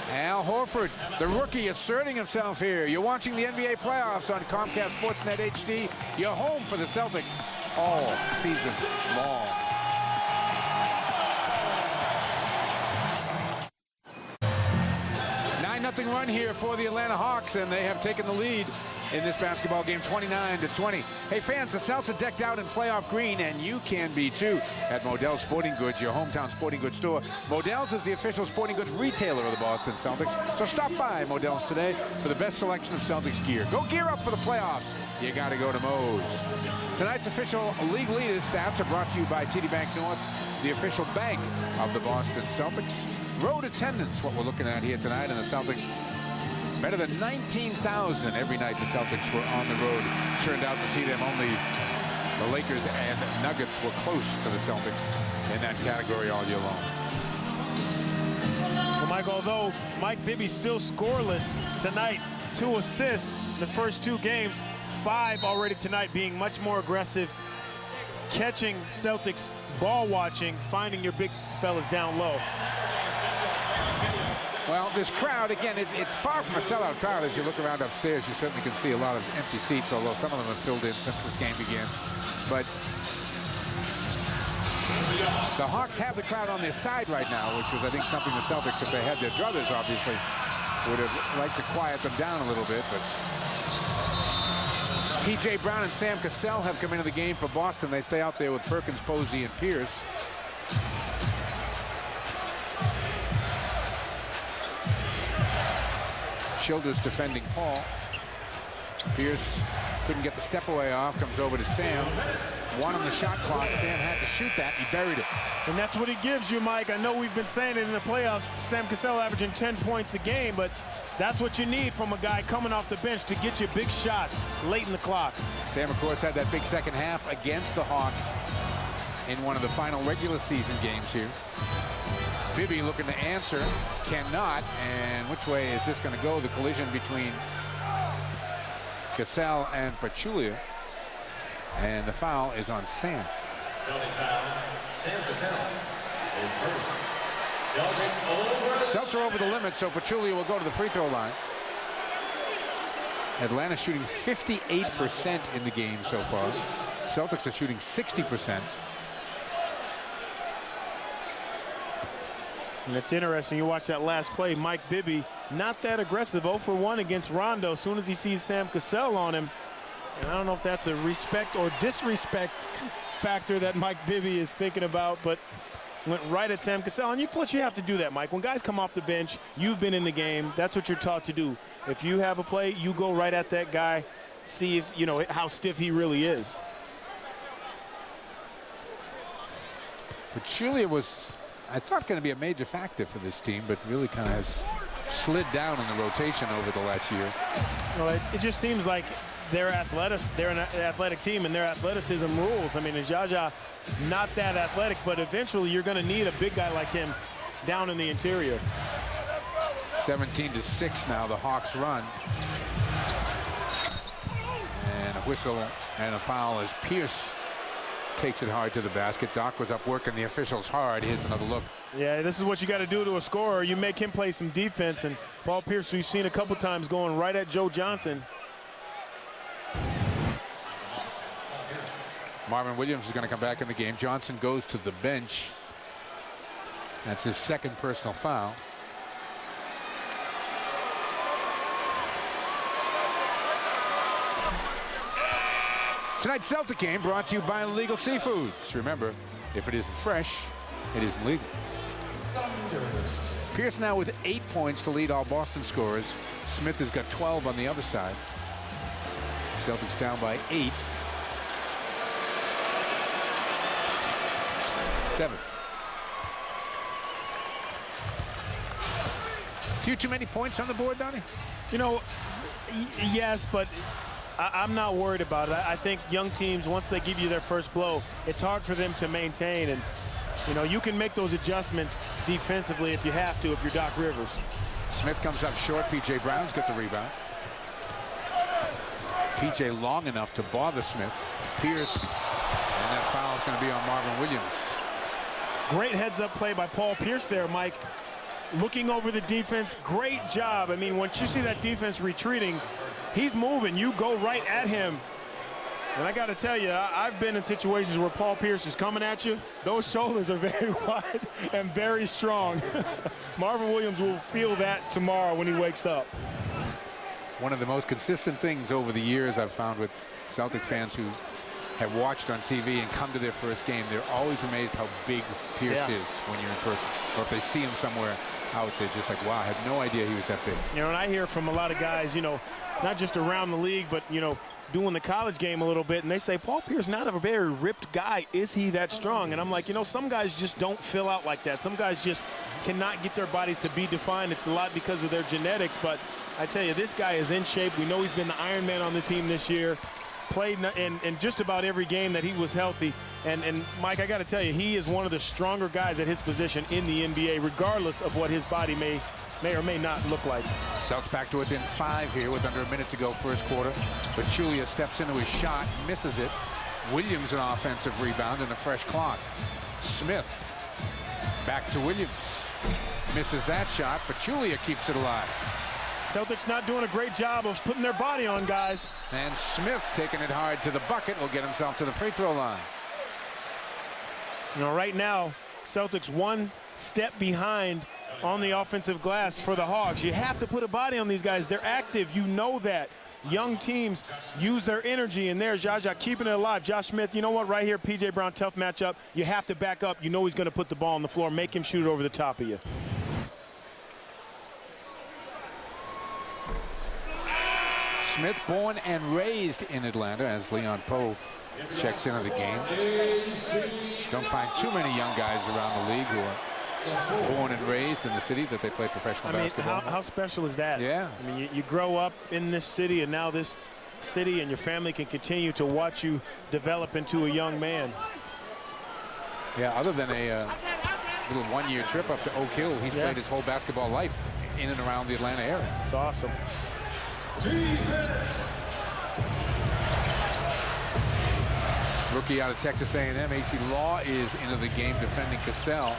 Al Horford, the rookie, asserting himself here. You're watching the NBA playoffs on Comcast Sportsnet HD. Your home for the Celtics all season long. 9-0 run here for the Atlanta Hawks, and they have taken the lead in this basketball game, 29-20. Hey fans, the Celtics are decked out in playoff green, and you can be too at Modell's Sporting Goods, your hometown sporting goods store. Modell's is the official sporting goods retailer of the Boston Celtics, so stop by Modell's today for the best selection of Celtics gear. Go gear up for the playoffs. You got to go to Moe's. Tonight's official league leaders stats are brought to you by TD Bank North, the official bank of the Boston Celtics. Road attendance, what we're looking at here tonight, and the Celtics better than 19,000 every night the Celtics were on the road. Turned out to see them only the Lakers and Nuggets were close to the Celtics in that category all year long. Well, Mike, although Mike Bibby still scoreless tonight, 2 assists in the first 2 games, 5 already tonight, being much more aggressive catching Celtics ball watching, finding your big fellas down low. Well, this crowd, again, it's far from a sellout crowd. As you look around upstairs, you certainly can see a lot of empty seats, although some of them have filled in since this game began. But the Hawks have the crowd on their side right now, which is, I think, something the Celtics, if they had their druthers, obviously, would have liked to quiet them down a little bit. But P.J. Brown and Sam Cassell have come into the game for Boston. They stay out there with Perkins, Posey, and Pierce. Childers defending Paul. Pierce couldn't get the step away off, comes over to Sam. One on the shot clock. Sam had to shoot that. He buried it. And that's what it gives you, Mike. I know we've been saying it in the playoffs. Sam Cassell averaging 10 points a game, but that's what you need from a guy coming off the bench to get you big shots late in the clock. Sam, of course, had that big second half against the Hawks in one of the final regular season games here. Bibby looking to answer, cannot. And which way is this going to go? The collision between Cassell and Pachulia. And the foul is on Sam. Celtic foul. Sam Cassell is first. Celtics are over the limit, so Pachulia will go to the free throw line. Atlanta shooting 58% in the game so far. Celtics are shooting 60%. And it's interesting, you watch that last play, Mike Bibby, not that aggressive, 0 for 1 against Rondo as soon as he sees Sam Cassell on him. And I don't know if that's a respect or disrespect factor that Mike Bibby is thinking about, but went right at Sam Cassell. And plus you have to do that, Mike. When guys come off the bench, you've been in the game. That's what you're taught to do. If you have a play, you go right at that guy, see if, you know, how stiff he really is. Pachulia was, I thought, going to be a major factor for this team, but really kind of has slid down in the rotation over the last year. Well, it just seems like they're an athletic team, and their athleticism rules. I mean, Jaja, not that athletic, but eventually you're going to need a big guy like him down in the interior. 17-6 now, the Hawks run. And a whistle and a foul as Pierce takes it hard to the basket. Doc was up working the officials hard. Here's another look. Yeah, this is what you got to do to a scorer. You make him play some defense, and Paul Pierce, we've seen a couple times going right at Joe Johnson. Marvin Williams is going to come back in the game. Johnson goes to the bench. That's his second personal foul. Tonight's Celtic game brought to you by Legal Seafoods. Remember, if it isn't fresh, it isn't legal. Pierce now with 8 points to lead all Boston scorers. Smith has got 12 on the other side. Celtics down by 8. 7. Few too many points on the board, Donnie? You know, yes, but I'm not worried about it. I think young teams, once they give you their first blow, it's hard for them to maintain. And, you know, you can make those adjustments defensively if you have to, if you're Doc Rivers. Smith comes up short. P.J. Brown's got the rebound. P.J. long enough to bother Smith. Pierce, and that foul is going to be on Marvin Williams. Great heads-up play by Paul Pierce there, Mike. Looking over the defense, great job. I mean, once you see that defense retreating, he's moving. You go right at him. And I got to tell you, I've been in situations where Paul Pierce is coming at you. Those shoulders are very wide and very strong. Marvin Williams will feel that tomorrow when he wakes up. One of the most consistent things over the years I've found with Celtic fans who have watched on TV and come to their first game, they're always amazed how big Pierce is when you're in person. Or if they see him somewhere out, they're just like, wow, I had no idea he was that big. You know, and I hear from a lot of guys, you know, not just around the league, but, you know, doing the college game a little bit, and they say, Paul Pierce, not a very ripped guy. Is he that strong? And I'm like, you know, some guys just don't fill out like that. Some guys just cannot get their bodies to be defined. It's a lot because of their genetics, but I tell you, this guy is in shape. We know he's been the Iron Man on the team this year. Played in just about every game that he was healthy. And Mike, I got to tell you, he is one of the stronger guys at his position in the NBA, regardless of what his body may or may not look like. Celtics back to within 5 here with under a minute to go first quarter. But Pachulia steps into his shot, misses it. Williams an offensive rebound and a fresh clock. Smith back to Williams. Misses that shot, but Julia keeps it alive. Celtics not doing a great job of putting their body on guys. And Smith taking it hard to the bucket will get himself to the free throw line. You know, right now, Celtics one step behind on the offensive glass for the Hawks. You have to put a body on these guys. They're active. You know that. Young teams use their energy, and there's Jaja keeping it alive. Josh Smith, you know what? Right here, P.J. Brown, tough matchup. You have to back up. You know he's going to put the ball on the floor. Make him shoot it over the top of you. Smith born and raised in Atlanta, as Leon Poe checks into the game. Don't find too many young guys around the league who are born and raised in the city that they play professional basketball. How special is that? Yeah. I mean, you grow up in this city, and now this city and your family can continue to watch you develop into a young man. Yeah, other than a little one-year trip up to Oak Hill, he's played his whole basketball life in and around the Atlanta area. It's awesome. Rookie out of Texas A&M, AC Law is into the game defending Cassell.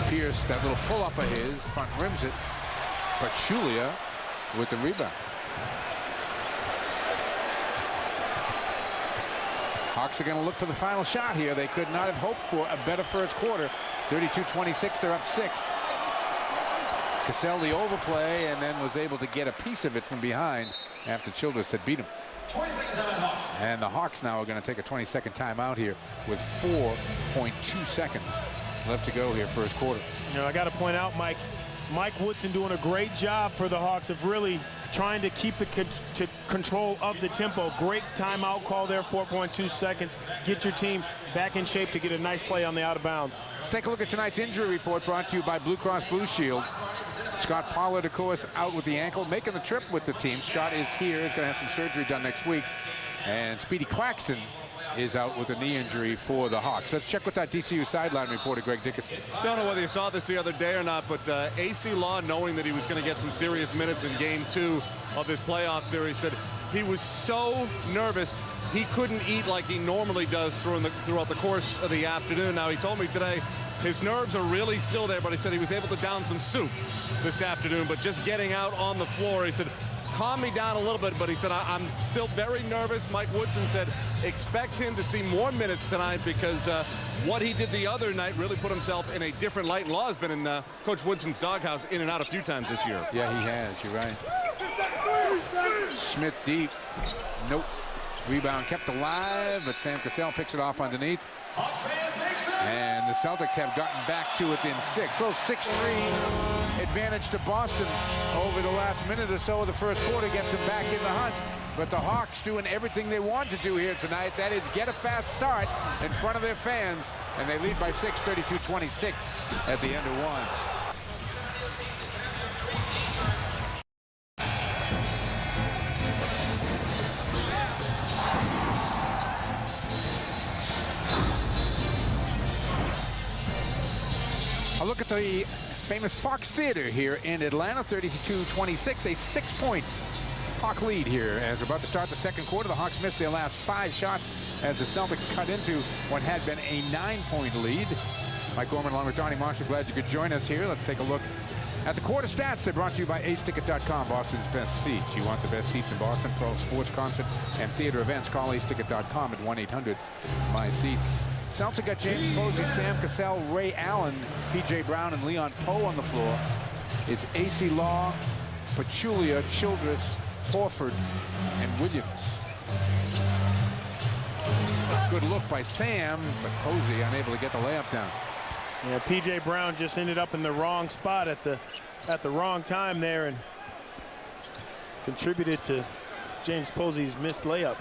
Pierce, that little pull-up of his, front rims it. But Julia with the rebound. Hawks are going to look for the final shot here. They could not have hoped for a better first quarter. 32-26, they're up 6. Cassell the overplay, and then was able to get a piece of it from behind after Childress had beat him. 20-second timeout. And the Hawks now are going to take a 20-second timeout here with 4.2 seconds left to go here first quarter. You know, I got to point out, Mike Woodson doing a great job for the Hawks of really trying to keep the control of the tempo. Great timeout call there, 4.2 seconds. Get your team back in shape to get a nice play on the out of bounds. Let's take a look at tonight's injury report brought to you by Blue Cross Blue Shield. Scott Pollard, of course, out with the ankle, making the trip with the team. Scott is here. He's going to have some surgery done next week. And Speedy Claxton is out with a knee injury for the Hawks. Let's check with that DCU sideline reporter, Greg Dickerson. Don't know whether you saw this the other day or not, but AC Law, knowing that he was going to get some serious minutes in Game 2 of this playoff series, said he was so nervous he couldn't eat like he normally does throughout the course of the afternoon. Now, he told me today his nerves are really still there, but he said he was able to down some soup this afternoon. But just getting out on the floor, he said, calm me down a little bit, but he said, I'm still very nervous. Mike Woodson said, expect him to see more minutes tonight because what he did the other night really put himself in a different light. Law has been in Coach Woodson's doghouse in and out a few times this year. Yeah, he has. You're right. Smith deep. Nope. Rebound kept alive, but Sam Cassell picks it off underneath. And the Celtics have gotten back to within 6. So 6-3 advantage to Boston over the last minute or so of the first quarter gets them back in the hunt. But the Hawks doing everything they want to do here tonight. That is get a fast start in front of their fans. And they lead by 6, 32-26 at the end of 1. A look at the famous Fox Theater here in Atlanta, 32-26, a 6-point Hawk lead here as we're about to start the second quarter. The Hawks missed their last 5 shots as the Celtics cut into what had been a 9-point lead. Mike Gorman along with Donnie Marshall, glad you could join us here. Let's take a look at the quarter stats. They're brought to you by aceticket.com, Boston's best seats. You want the best seats in Boston for all sports, concert, and theater events. Call aceticket.com at 1-800-MY-SEATS. Celtics got James Posey, Sam Cassell, Ray Allen, P.J. Brown, and Leon Poe on the floor. It's AC Law, Pachulia, Childress, Horford, and Williams. Good look by Sam, but Posey unable to get the layup down. Yeah, P.J. Brown just ended up in the wrong spot at the wrong time there and contributed to James Posey's missed layup.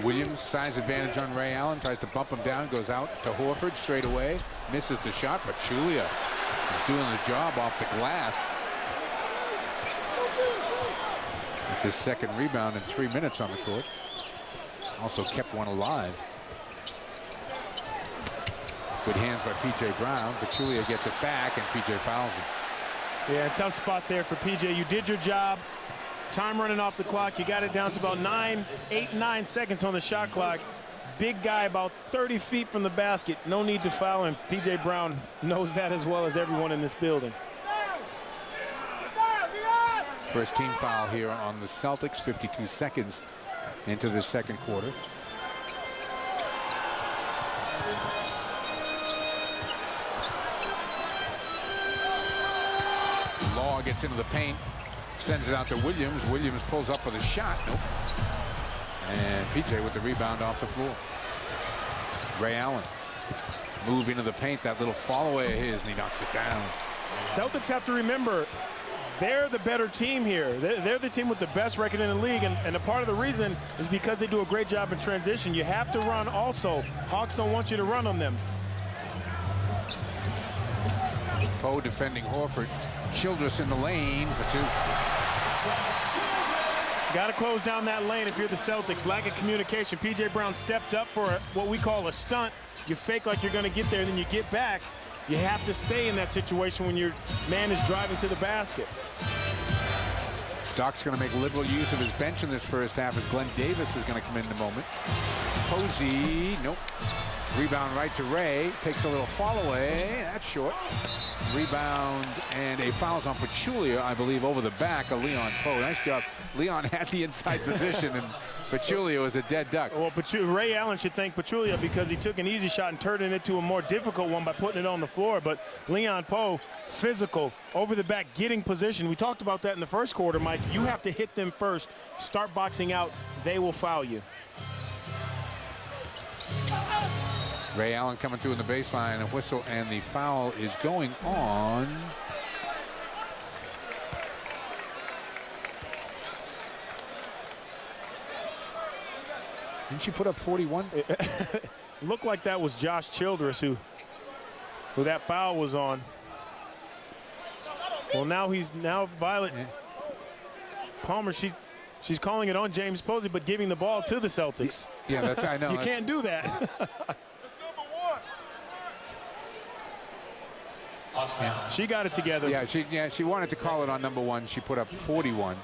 Williams, size advantage on Ray Allen, tries to bump him down, goes out to Horford straight away, misses the shot, but Julia is doing the job off the glass. It's his second rebound in 3 minutes on the court. Also kept one alive. Good hands by P.J. Brown, but Julia gets it back, and P.J. fouls him. Yeah, tough spot there for P.J. You did your job. time running off the clock. You got it down to about 9 seconds on the shot clock. Big guy about 30 feet from the basket. No need to foul him. P.J. Brown knows that as well as everyone in this building. First team foul here on the Celtics, 52 seconds into the second quarter. Law gets into the paint, sends it out to Williams. Williams pulls up for the shot. Nope. And PJ with the rebound off the floor. Ray Allen move into the paint, that little fall away of his, and he knocks it down. Celtics have to remember, they're the better team here. They're the team with the best record in the league, and a part of the reason is because they do a great job in transition. You have to run also. Hawks don't want you to run on them. Poe defending Horford. Childress in the lane for two. Got to close down that lane if you're the Celtics. Lack of communication. P.J. Brown stepped up for what we call a stunt. You fake like you're going to get there, and then you get back. You have to stay in that situation when your man is driving to the basket. Doc's going to make liberal use of his bench in this first half as Glenn Davis is going to come in a moment. Posey, nope. Rebound right to Ray. Takes a little fall away. That's short. Rebound and a foul's on Pachulia, I believe, over the back of Leon Poe. Nice job. Leon had the inside position, and Pachulia was a dead duck. Well, Ray Allen should thank Pachulia because he took an easy shot and turned it into a more difficult one by putting it on the floor. But Leon Poe, physical, over the back, getting position. We talked about that in the first quarter, Mike. You have to hit them first. Start boxing out. They will foul you. Ray Allen coming through in the baseline, a whistle, and the foul is going on. Didn't she put up 41? It looked like that was Josh Childress who that foul was on. Well, now Violet Palmer, she's calling it on James Posey, but giving the ball to the Celtics. Yeah, that's, I know. You can't do that. Yeah. She got it together. Yeah, she wanted to call it on number one. She put up 41,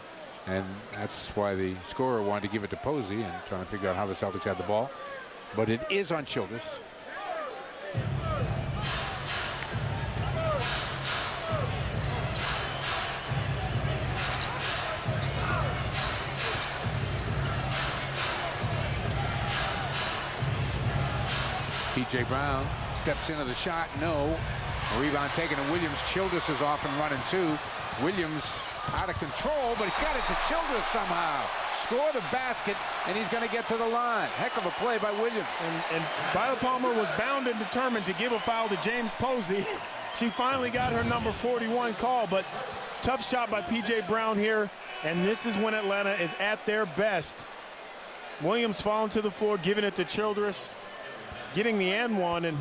and that's why the scorer wanted to give it to Posey and trying to figure out how the Celtics had the ball. But it is on Childress. P.J. Brown steps into the shot. No. A rebound taken to Williams. Childress is off and running too. Williams out of control, but he got it to Childress somehow. Score the basket, and he's going to get to the line. Heck of a play by Williams. And Violet Palmer was bound and determined to give a foul to James Posey. She finally got her number 41 call, but tough shot by P.J. Brown here, and this is when Atlanta is at their best. Williams falling to the floor, giving it to Childress, getting the and one, and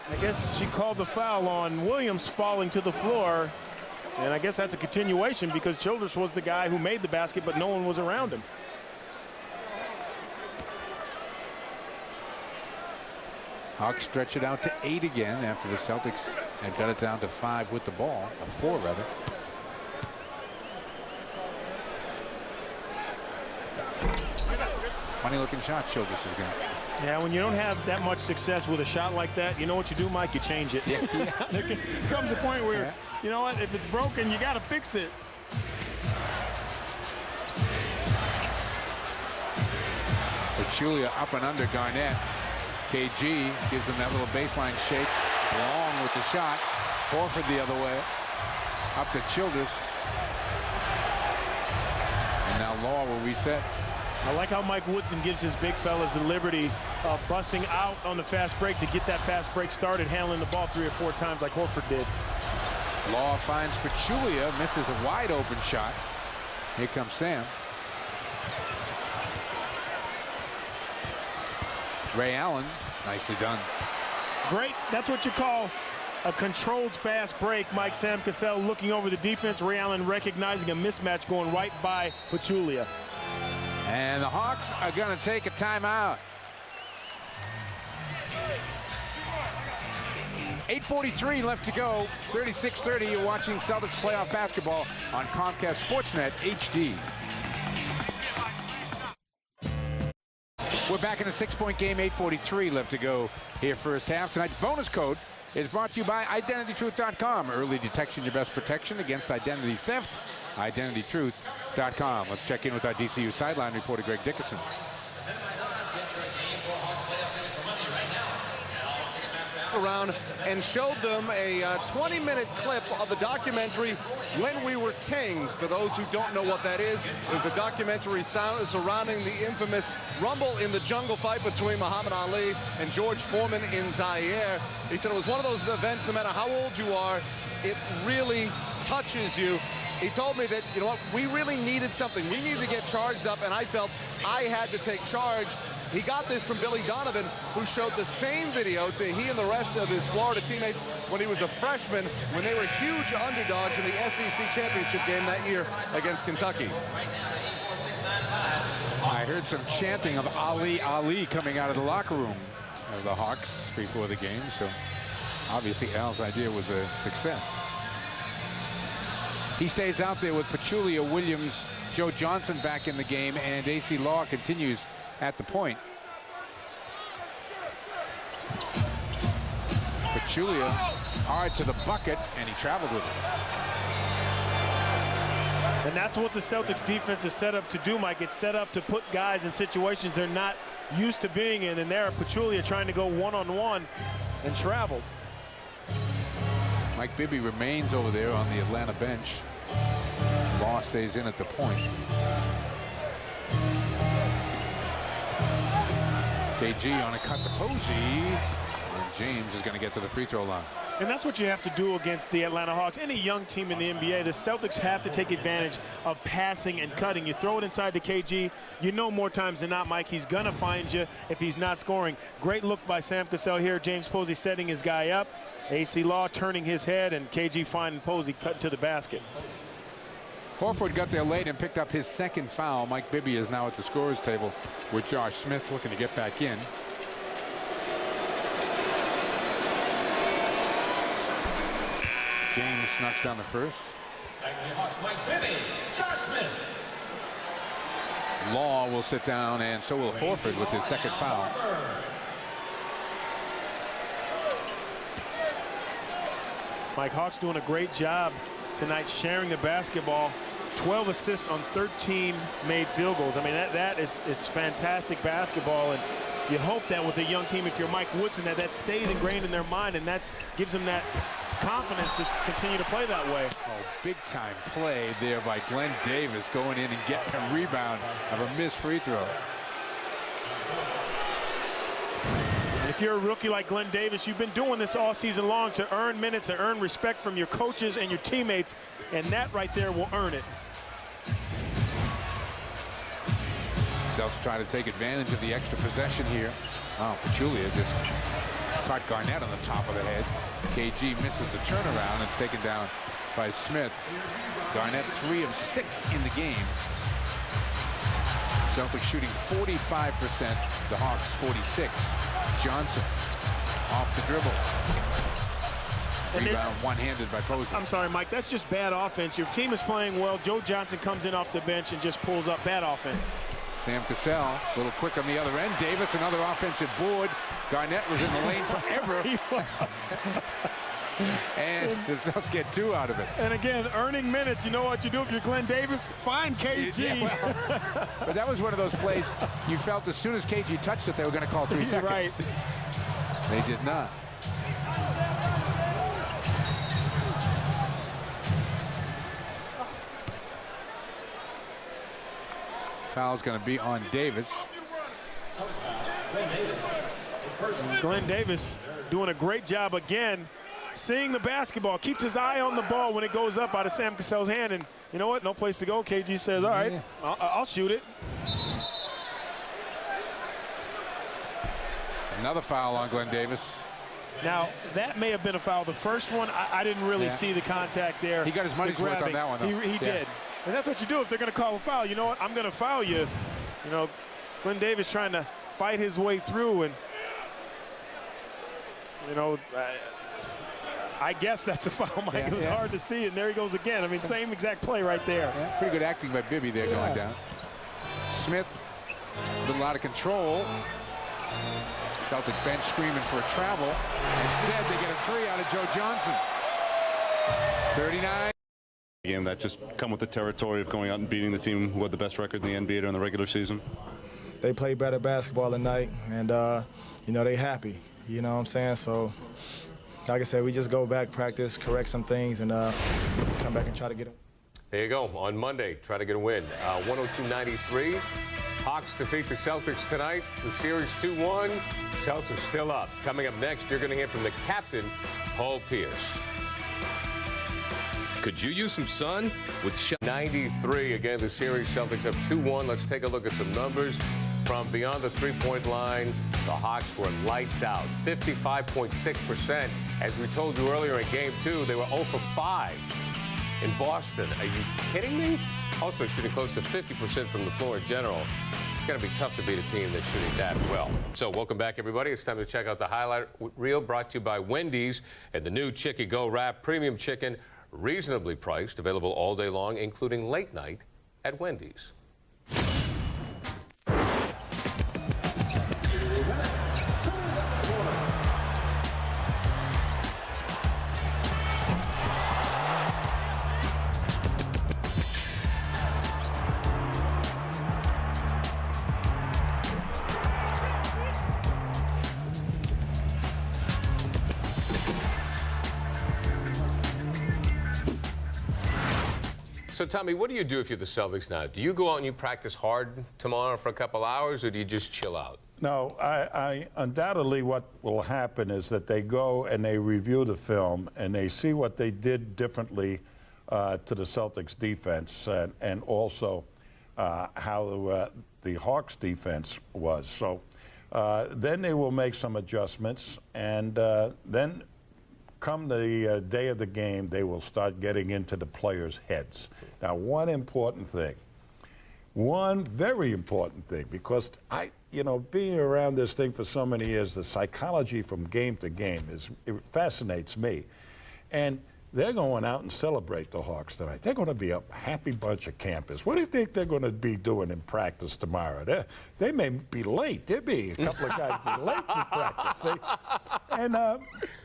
I guess she called the foul on Williams falling to the floor. And I guess that's a continuation because Childress was the guy who made the basket, but no one was around him. Hawks stretch it out to 8 again after the Celtics had got it down to 5 with the ball, 4 rather. Funny looking shot Childress is going. Yeah, when you don't have that much success with a shot like that, you know what you do, Mike? You change it. Yeah. There comes a point where, you know what, if it's broken, you got to fix it. Pachulia up and under Garnett. KG gives him that little baseline shake. Long with the shot. Horford the other way. Up to Childress. And now Law will reset. I like how Mike Woodson gives his big fellas the liberty of busting out on the fast break to get that fast break started, handling the ball 3 or 4 times like Horford did. Law finds Pachulia, misses a wide open shot. Here comes Sam. Ray Allen, nicely done. Great, that's what you call a controlled fast break. Mike Sam Cassell looking over the defense. Ray Allen recognizing a mismatch going right by Pachulia. And the Hawks are going to take a timeout. 8:43 left to go. 36-30. You're watching Celtics playoff basketball on Comcast Sportsnet HD. We're back in a 6-point game, 8:43 left to go here first half. Tonight's bonus code is brought to you by IdentityTruth.com. Early detection, your best protection against identity theft. IdentityTruth.com. Let's check in with our DCU sideline reporter, Greg Dickerson. Around and showed them a 20-minute clip of the documentary When We Were Kings. For those who don't know what that is, there's a documentary surrounding the infamous Rumble in the Jungle fight between Muhammad Ali and George Foreman in Zaire. He said it was one of those events, no matter how old you are, it really touches you. He told me that, you know what, we really needed something. We needed to get charged up, and I felt I had to take charge. He got this from Billy Donovan, who showed the same video to he and the rest of his Florida teammates when he was a freshman, when they were huge underdogs in the SEC championship game that year against Kentucky. I heard some chanting of Ali, Ali coming out of the locker room of the Hawks before the game, so obviously Al's idea was a success. He stays out there with Pachulia, Williams, Joe Johnson back in the game, and AC Law continues at the point. Pachulia hard to the bucket, and he traveled with it. And that's what the Celtics defense is set up to do, Mike. It's set up to put guys in situations they're not used to being in, and there Pachulia trying to go one-on-one and traveled. Mike Bibby remains over there on the Atlanta bench. Law stays in at the point. KG on a cut to Posey, and James is going to get to the free throw line. And that's what you have to do against the Atlanta Hawks. Any young team in the NBA, the Celtics have to take advantage of passing and cutting. You throw it inside to KG, you know more times than not, Mike, he's going to find you if he's not scoring. Great look by Sam Cassell here. James Posey setting his guy up. AC Law turning his head, and KG finding Posey cut to the basket. Horford got there late and picked up his second foul. Mike Bibby is now at the scorer's table with Josh Smith looking to get back in. James knocks down the first. Mike Bibby, Josh Smith. Law will sit down, and so will Horford with his second foul. Mike, Hawks doing a great job tonight sharing the basketball. 12 assists on 13 made field goals. I mean, that is fantastic basketball, and you hope that with a young team, if you're Mike Woodson, that stays ingrained in their mind, and that gives them that confidence to continue to play that way. Oh, big time play there by Glenn Davis, going in and getting a rebound of a missed free throw. And if you're a rookie like Glenn Davis, you've been doing this all season long to earn minutes, to earn respect from your coaches and your teammates, and that right there will earn it. Celtics trying to take advantage of the extra possession here. Oh, Pachulia just caught Garnett on the top of the head. KG misses the turnaround and it's taken down by Smith. Garnett 3 of 6 in the game. Celtics shooting 45%, the Hawks 46. Johnson off the dribble. Rebound one-handed by Posey. I'm sorry, Mike, that's just bad offense. Your team is playing well. Joe Johnson comes in off the bench and just pulls up bad offense. Sam Cassell, a little quick on the other end. Davis, another offensive board. Garnett was in the lane forever. And the Celtics get 2 out of it. And again, earning minutes. You know what you do if you're Glenn Davis? Find KG. Yeah, well, but that was one of those plays you felt as soon as KG touched it, they were going to call 3 seconds. Right. They did not. Foul's going to be on Davis. Glenn Davis doing a great job again, seeing the basketball, keeps his eye on the ball when it goes up out of Sam Cassell's hand, and you know what? No place to go. KG says, all right, I'll shoot it. Another foul on Glenn Davis. Now, that may have been a foul. The first one, I didn't really see the contact there. He got his money's worth on that one, though. He did. And that's what you do if they're going to call a foul. You know what? I'm going to foul you. You know, Glenn Davis trying to fight his way through, and, you know, I guess that's a foul, Mike. It was hard to see, and there he goes again. I mean, same exact play right there. Yeah, pretty good acting by Bibby there going down. Smith little out of control. Celtic bench screaming for a travel. Instead, they get a three out of Joe Johnson. 39. Game that just come with the territory of going out and beating the team who had the best record in the NBA during the regular season. They play better basketball tonight, and you know, they happy. You know what I'm saying? So, like I said, we just go back, practice, correct some things, and come back and try to get them. There you go. On Monday, try to get a win. 102-93. Hawks defeat the Celtics tonight. The series 2-1. Celtics are still up. Coming up next, you're going to hear from the captain, Paul Pierce. Could you use some sun? With 93. Again, the series Celtics up 2-1. Let's take a look at some numbers. From beyond the three-point line, the Hawks were lights out. 55.6%. As we told you earlier in Game 2, they were 0 for 5 in Boston. Are you kidding me? Also shooting close to 50% from the floor in general. It's going to be tough to beat a team that's shooting that well. So welcome back, everybody. It's time to check out the highlight reel brought to you by Wendy's and the new Chicky Go Wrap Premium Chicken, reasonably priced, available all day long, including late night at Wendy's. So, Tommy, what do you do if you're the Celtics now? Do you go out and you practice hard tomorrow for a couple hours, or do you just chill out? No, I undoubtedly what will happen is that they go and they review the film and they see what they did differently to the Celtics defense and also how the Hawks defense was. So then they will make some adjustments, and then come the day of the game, they will start getting into the players' heads. Now, one very important thing, because being around this thing for so many years, the psychology from game to game it fascinates me. And they're going out and celebrate the Hawks tonight. They're going to be a happy bunch of campers. What do you think they're going to be doing in practice tomorrow? They may be late. There'll be a couple of guys be late for practice. See? And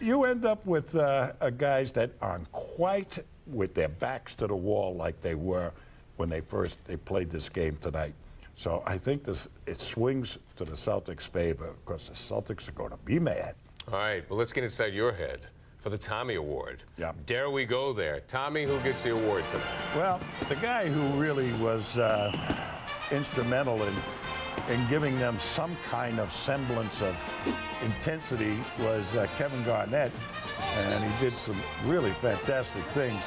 you end up with guys that aren't quite with their backs to the wall like they were when they played this game tonight. So I think it swings to the Celtics' favor because the Celtics are going to be mad. All right, well, let's get inside your head for the Tommy Award. Yeah. Dare we go there? Tommy, who gets the award tonight? Well, the guy who really was instrumental in giving them some kind of semblance of intensity was Kevin Garnett, and he did some really fantastic things.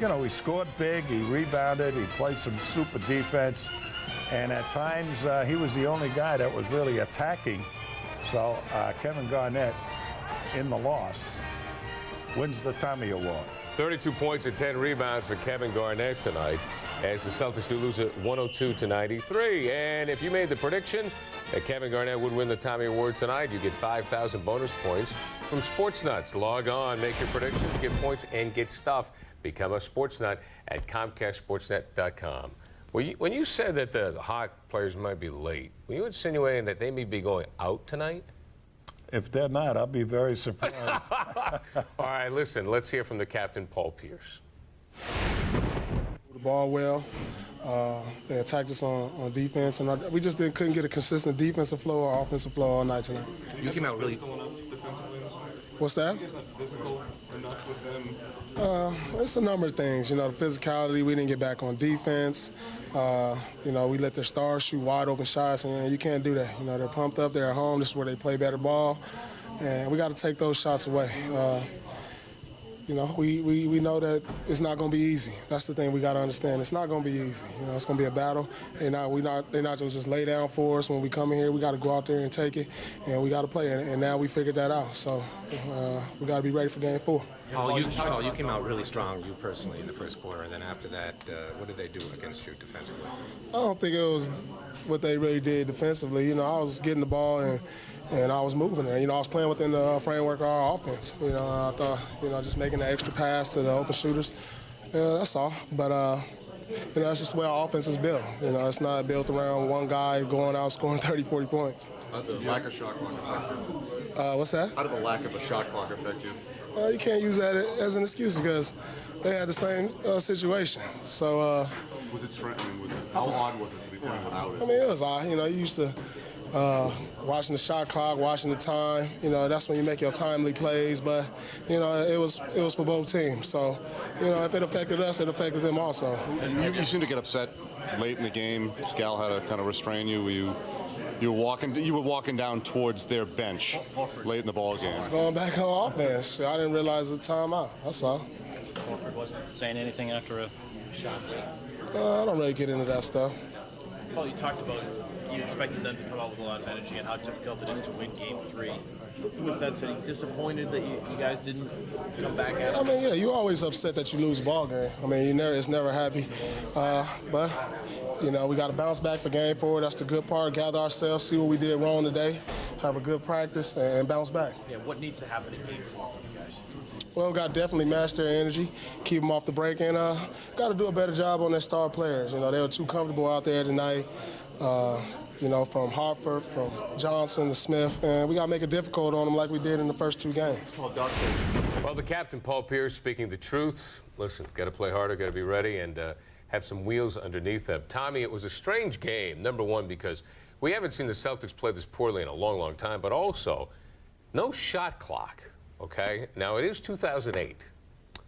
You know, he scored big, he rebounded, he played some super defense, and at times he was the only guy that was really attacking. So Kevin Garnett, in the loss, wins the Tommy Award. 32 points and 10 rebounds for Kevin Garnett tonight as the Celtics do lose it 102-93. And if you made the prediction that Kevin Garnett would win the Tommy Award tonight, you get 5,000 bonus points from Sports Nuts. Log on, make your predictions, get points, and get stuff. Become a Sports Nut at ComcastSportsNet.com. When you said that the Hawk players might be late, were you insinuating that they may be going out tonight? If they're not, I'll be very surprised. All right, listen, let's hear from the captain, Paul Pierce. The ball well. They attacked us on defense, and we just couldn't get a consistent defensive flow or offensive flow all night tonight. You came out really... What's that? It's a number of things. You know, the physicality, we didn't get back on defense. You know, we let their stars shoot wide open shots, and you can't do that. You know, they're pumped up, they're at home, this is where they play better ball, and we got to take those shots away. You know, we know that it's not going to be easy. That's the thing we got to understand. It's not going to be easy. You know, it's going to be a battle. They're not going to just lay down for us when we come in here. We got to go out there and take it, and we got to play. And now we figured that out. So we got to be ready for Game 4. Paul, you came out really strong, you personally, in the first quarter. And then after that, what did they do against you defensively? I don't think it was what they really did defensively. You know, I was getting the ball and I was moving there. You know, I was playing within the framework of our offense. You know, I thought, you know, just making the extra pass to the open shooters. Yeah, that's all. But, that's just the way our offense is built. It's not built around one guy going out scoring 30, 40 points. How did the lack of shot clock affect you? What's that? How did the lack of a shot clock affect you? You can't use that as an excuse because they had the same situation. So. Was it threatening? How odd was it to be playing without it? I mean, it was odd. You used to watching the shot clock, watching the time. That's when you make your timely plays. But it was for both teams. So if it affected us, it affected them also. And you seem to get upset late in the game. Scal had to kind of restrain you. You were walking down towards their bench late in the ball game. I was going back on offense. I didn't realize the timeout. That's all. Horford wasn't saying anything after a shot late. I don't really get into that stuff. Well, you talked about you expected them to come out with a lot of energy and how difficult it is to win Game 3. With that said, are you disappointed that you guys didn't come back at it? I mean, yeah, you're always upset that you lose a ball game. I mean, it's never happy. But we got to bounce back for Game 4. That's the good part. Gather ourselves, see what we did wrong today, have a good practice, and bounce back. Yeah, what needs to happen in Game 4 for you guys? Well, we got to definitely match their energy, keep them off the break, and got to do a better job on their star players. They were too comfortable out there tonight. From Hartford, from Johnson to Smith, and we got to make it difficult on them like we did in the first 2 games. Well, the captain, Paul Pierce, speaking the truth. Listen, got to play harder, got to be ready, and have some wheels underneath them. Tommy, it was a strange game, number one, because we haven't seen the Celtics play this poorly in a long, long time, but also no shot clock, okay? Now, it is 2008,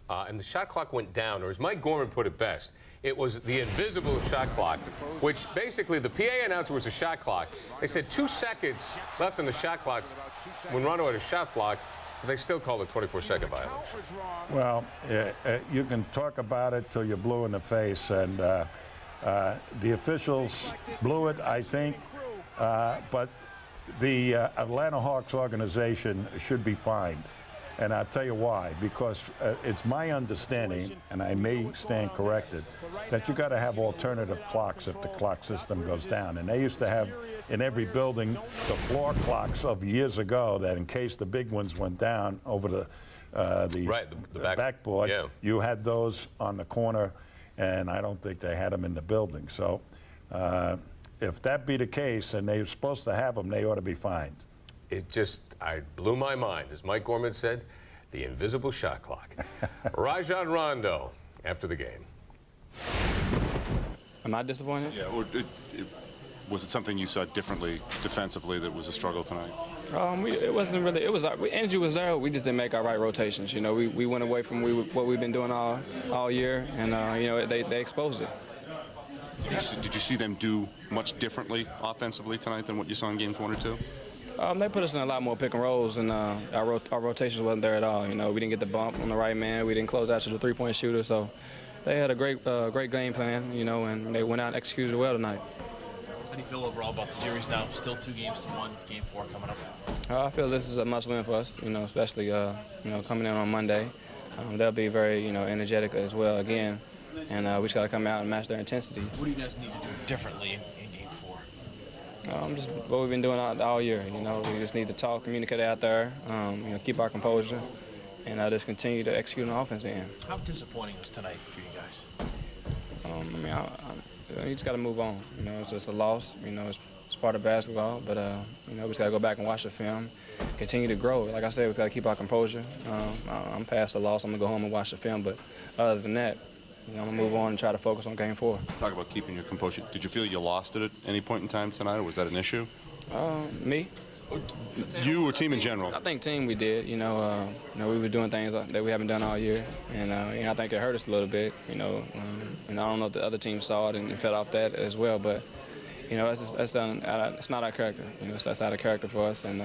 and the shot clock went down, or as Mike Gorman put it best, it was the invisible shot clock, which basically the PA announcer was a shot clock. They said 2 seconds left on the shot clock when Rondo had a shot blocked, but they still called it 24-second violation. Well, you can talk about it till you're blue in the face, and the officials blew it, I think, but the Atlanta Hawks organization should be fined. And I'll tell you why, because it's my understanding, and I may stand corrected, that you got to have alternative clocks if the clock system goes down. And they used to have in every building the floor clocks of years ago that in case the big ones went down over the backboard, yeah. You had those on the corner, and I don't think they had them in the building. So if that be the case and they're supposed to have them, they ought to be fined. I blew my mind. As Mike Gorman said, the invisible shot clock. Rajon Rondo after the game. Am I disappointed? Yeah, or was it something you saw differently defensively that was a struggle tonight? It wasn't really. It was energy was there. We just didn't make our right rotations. We went away from what we've been doing all year, and they exposed it. Did you see them do much differently offensively tonight than what you saw in games 1 or 2? They put us in a lot more pick and rolls, and our rotations wasn't there at all. We didn't get the bump on the right man. We didn't close out to the three-point shooter. So they had a great game plan, and they went out and executed well tonight. How do you feel overall about the series now? Still 2 games to 1, Game 4 coming up. I feel this is a must-win for us. Especially coming in on Monday. They'll be very energetic as well again, and we just got to come out and match their intensity. What do you guys need to do differently in Game 4? Just what we've been doing all year. We just need to talk, communicate out there, keep our composure, and just continue to execute on the offense end. How disappointing was tonight for you guys? You just got to move on. It's just a loss. It's part of basketball, but we just got to go back and watch the film, continue to grow. Like I said, we got to keep our composure. I'm past the loss. I'm gonna go home and watch the film, but other than that, I'm going to move on and try to focus on Game 4. Talk about keeping your composure. Did you feel you lost it at any point in time tonight, or was that an issue? Me? You or team in general? I think team we did. We were doing things that we haven't done all year, and I think it hurt us a little bit. And I don't know if the other team saw it and fed off that as well, but it's not our character. That's out of character for us, and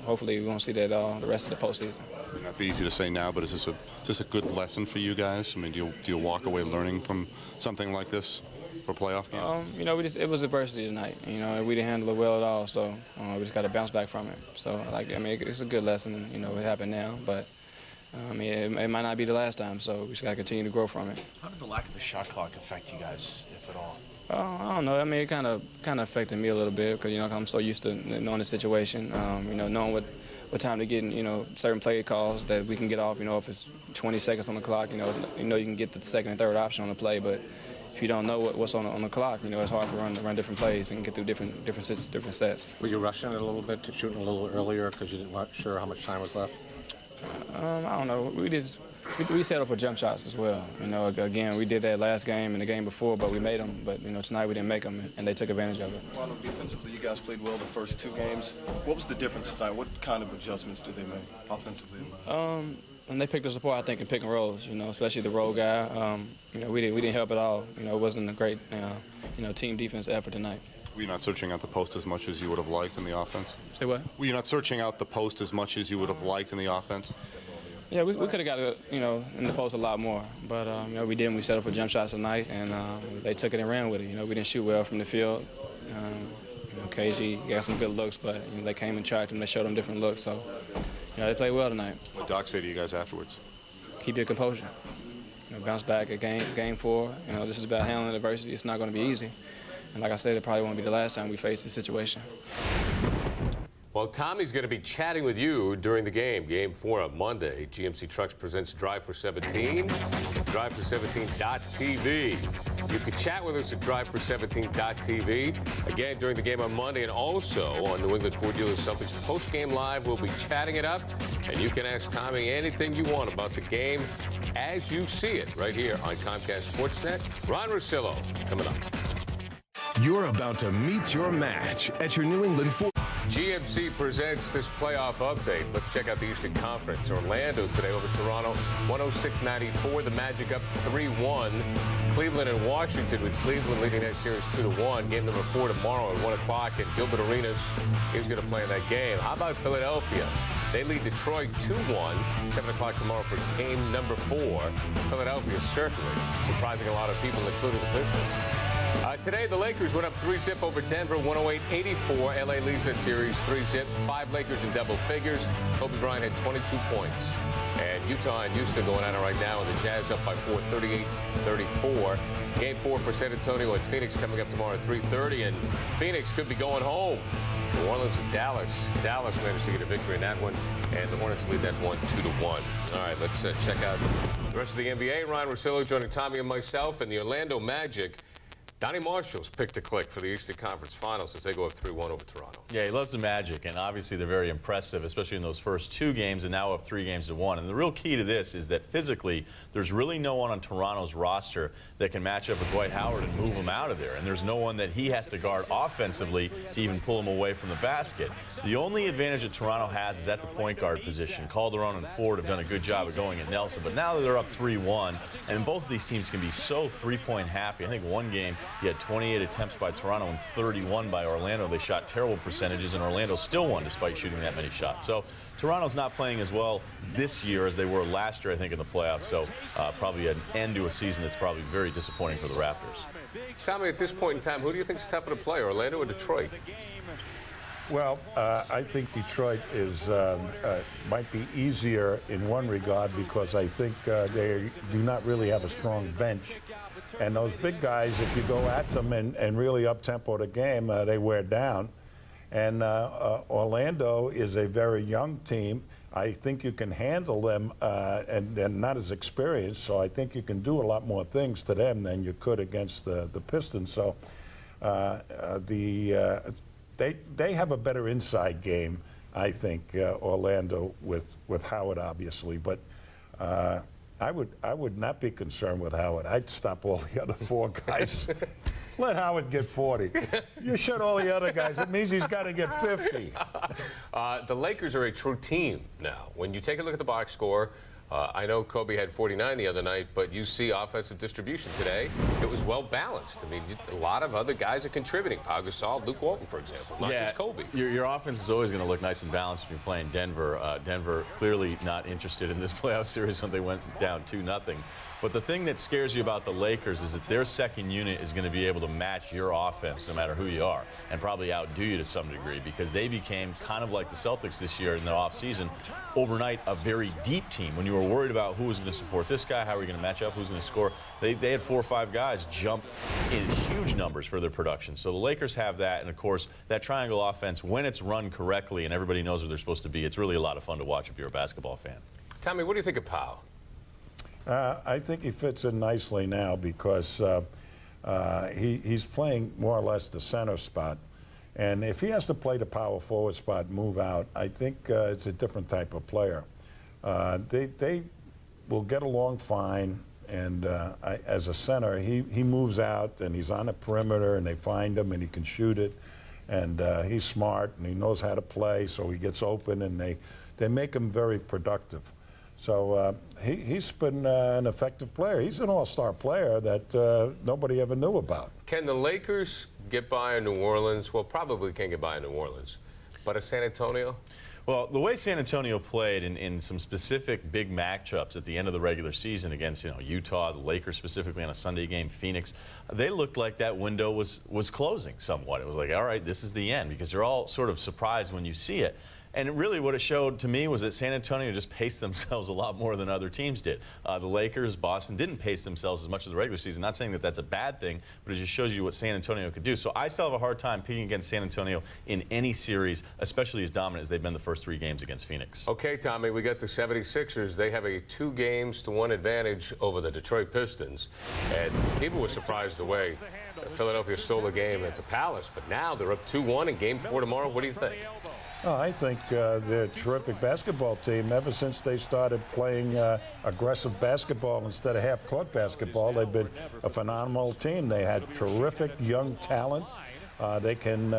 hopefully we won't see that the rest of the postseason. It might not be easy to say now, but is this a good lesson for you guys? I mean, do you walk away learning from something like this for a playoff game? It was adversity tonight. We didn't handle it well at all, so we just got to bounce back from it. So it's a good lesson. It happened now, but it might not be the last time, so we just got to continue to grow from it. How did the lack of the shot clock affect you guys, if at all? I don't know. It kind of affected me a little bit because I'm so used to knowing the situation, knowing what time to get certain play calls that we can get off. If it's 20 seconds on the clock, you can get the second and third option on the play. But if you don't know what's on the clock, it's hard to run different plays and get through different sets. Were you rushing it a little bit, shooting a little earlier because you weren't sure how much time was left? I don't know. We settled for jump shots as well. Again, we did that last game and the game before, but we made them. But tonight we didn't make them, and they took advantage of it. Well, defensively, you guys played well the first 2 games. What was the difference tonight? What kind of adjustments did they make offensively? And they picked us apart, I think, in pick and rolls. Especially the roll guy. We didn't help at all. It wasn't a great, team defense effort tonight. Were you not searching out the post as much as you would have liked in the offense? Say what? Were you not searching out the post as much as you would have liked in the offense? Yeah, we could have got it, in the post a lot more. But, we didn't. We settled for jump shots tonight, and they took it and ran with it. We didn't shoot well from the field. KG got some good looks, but they came and tracked them. They showed them different looks. So, they played well tonight. What did Doc say to you guys afterwards? Keep your composure. Bounce back at game 4. This is about handling adversity. It's not going to be easy. And like I said, it probably won't be the last time we face this situation. Well, Tommy's going to be chatting with you during the game. Game 4 on Monday. GMC Trucks presents Drive for 17. DriveFor17.tv. You can chat with us at DriveFor17.tv. Again, during the game on Monday, and also on New England Ford Dealers Celtics post-game live. We'll be chatting it up, and you can ask Tommy anything you want about the game as you see it right here on Comcast Sportsnet. Ron Russillo coming up. You're about to meet your match at your New England Ford. GMC presents this playoff update. Let's check out the Eastern Conference. Orlando today over Toronto, 106-94. The Magic up 3-1. Cleveland and Washington, with Cleveland leading that series 2-1. Game number 4 tomorrow at 1 o'clock, and Gilbert Arenas is going to play in that game. How about Philadelphia? They lead Detroit 2-1. 7 o'clock tomorrow for game number 4. Philadelphia certainly surprising a lot of people, including the Pistons. Today, the Lakers went up 3-0 over Denver, 108-84. LA leads that series 3-0. 5 Lakers in double figures. Kobe Bryant had 22 points. And Utah and Houston going at it right now, and the Jazz up by 4, 38-34. Game 4 for San Antonio and Phoenix coming up tomorrow at 3:30, and Phoenix could be going home. New Orleans and Dallas. Dallas managed to get a victory in that one, and the Hornets lead that one 2-1. All right, let's check out the rest of the NBA. Ryan Russillo joining Tommy and myself, and the Orlando Magic. Donnie Marshall's picked to click for the Eastern Conference Finals as they go up 3-1 over Toronto. Yeah, he loves the Magic, and obviously they're very impressive, especially in those first 2 games, and now up 3-1. And the real key to this is that physically, there's really no one on Toronto's roster that can match up with Dwight Howard and move him out of there. And there's no one that he has to guard offensively to even pull him away from the basket. The only advantage that Toronto has is at the point guard position. Calderon and Ford have done a good job of going at Nelson, but now that they're up 3-1, and both of these teams can be so 3-point happy. I think one game, you had 28 attempts by Toronto and 31 by Orlando. They shot terrible percentages, and Orlando still won despite shooting that many shots. So Toronto's not playing as well this year as they were last year, I think, in the playoffs. So probably an end to a season that's probably very disappointing for the Raptors. Tommy, at this point in time, who do you think is tougher to play, Orlando or Detroit? Well, I think Detroit might be easier in one regard because I think they do not really have a strong bench. And those big guys, if you go at them and really up-tempo the game, they wear down. And Orlando is a very young team. I think you can handle them, and they're not as experienced, so I think you can do a lot more things to them than you could against the Pistons. So they have a better inside game, I think, Orlando with Howard, obviously. But I would not be concerned with Howard. I'd stop all the other 4 guys. Let Howard get 40. You shut all the other guys. It means he's got to get 50. The Lakers are a true team now. When you take a look at the box score, I know Kobe had 49 the other night, but you see offensive distribution today. It was well balanced. I mean, a lot of other guys are contributing. Pau Gasol, Luke Walton, for example, not just Kobe. Your offense is always going to look nice and balanced when you're playing Denver. Denver clearly not interested in this playoff series when they went down 2-0. But the thing that scares you about the Lakers is that their second unit is going to be able to match your offense no matter who you are and probably outdo you to some degree because they became kind of like the Celtics this year in the offseason, overnight a very deep team. When you were worried about who was going to support this guy, how are we going to match up, who's going to score, they had 4 or 5 guys jump in huge numbers for their production. So the Lakers have that, and of course that triangle offense, when it's run correctly and everybody knows where they're supposed to be, it's really a lot of fun to watch if you're a basketball fan. Tommy, what do you think of Pau? I think he fits in nicely now because He's playing more or less the center spot. And if he has to play the power forward spot, move out, I think it's a different type of player. They will get along fine. And as a center, he moves out and he's on the perimeter and they find him and he can shoot it. And he's smart and he knows how to play, so he gets open and they make him very productive. So he's been an effective player. He's an all-star player that nobody ever knew about. Can the Lakers get by in New Orleans? Well, probably can't get by in New Orleans. But San Antonio? Well, the way San Antonio played in some specific big matchups at the end of the regular season against, Utah, the Lakers specifically on a Sunday game, Phoenix, they looked like that window was closing somewhat. It was like, all right, this is the end, because you're all sort of surprised when you see it. And really what it showed to me was that San Antonio just paced themselves a lot more than other teams did. The Lakers, Boston didn't pace themselves as much as the regular season. Not saying that that's a bad thing, but it just shows you what San Antonio could do. So I still have a hard time picking against San Antonio in any series, especially as dominant as they've been the first 3 games against Phoenix. Okay, Tommy, we got the 76ers. They have a 2-1 advantage over the Detroit Pistons. And people were surprised the way Philadelphia stole the game at the Palace. But now they're up 2-1 in Game 4 tomorrow. What do you think? Oh, I think they're a terrific basketball team. Ever since they started playing aggressive basketball instead of half-court basketball, they've been a phenomenal team. They had terrific young talent. They can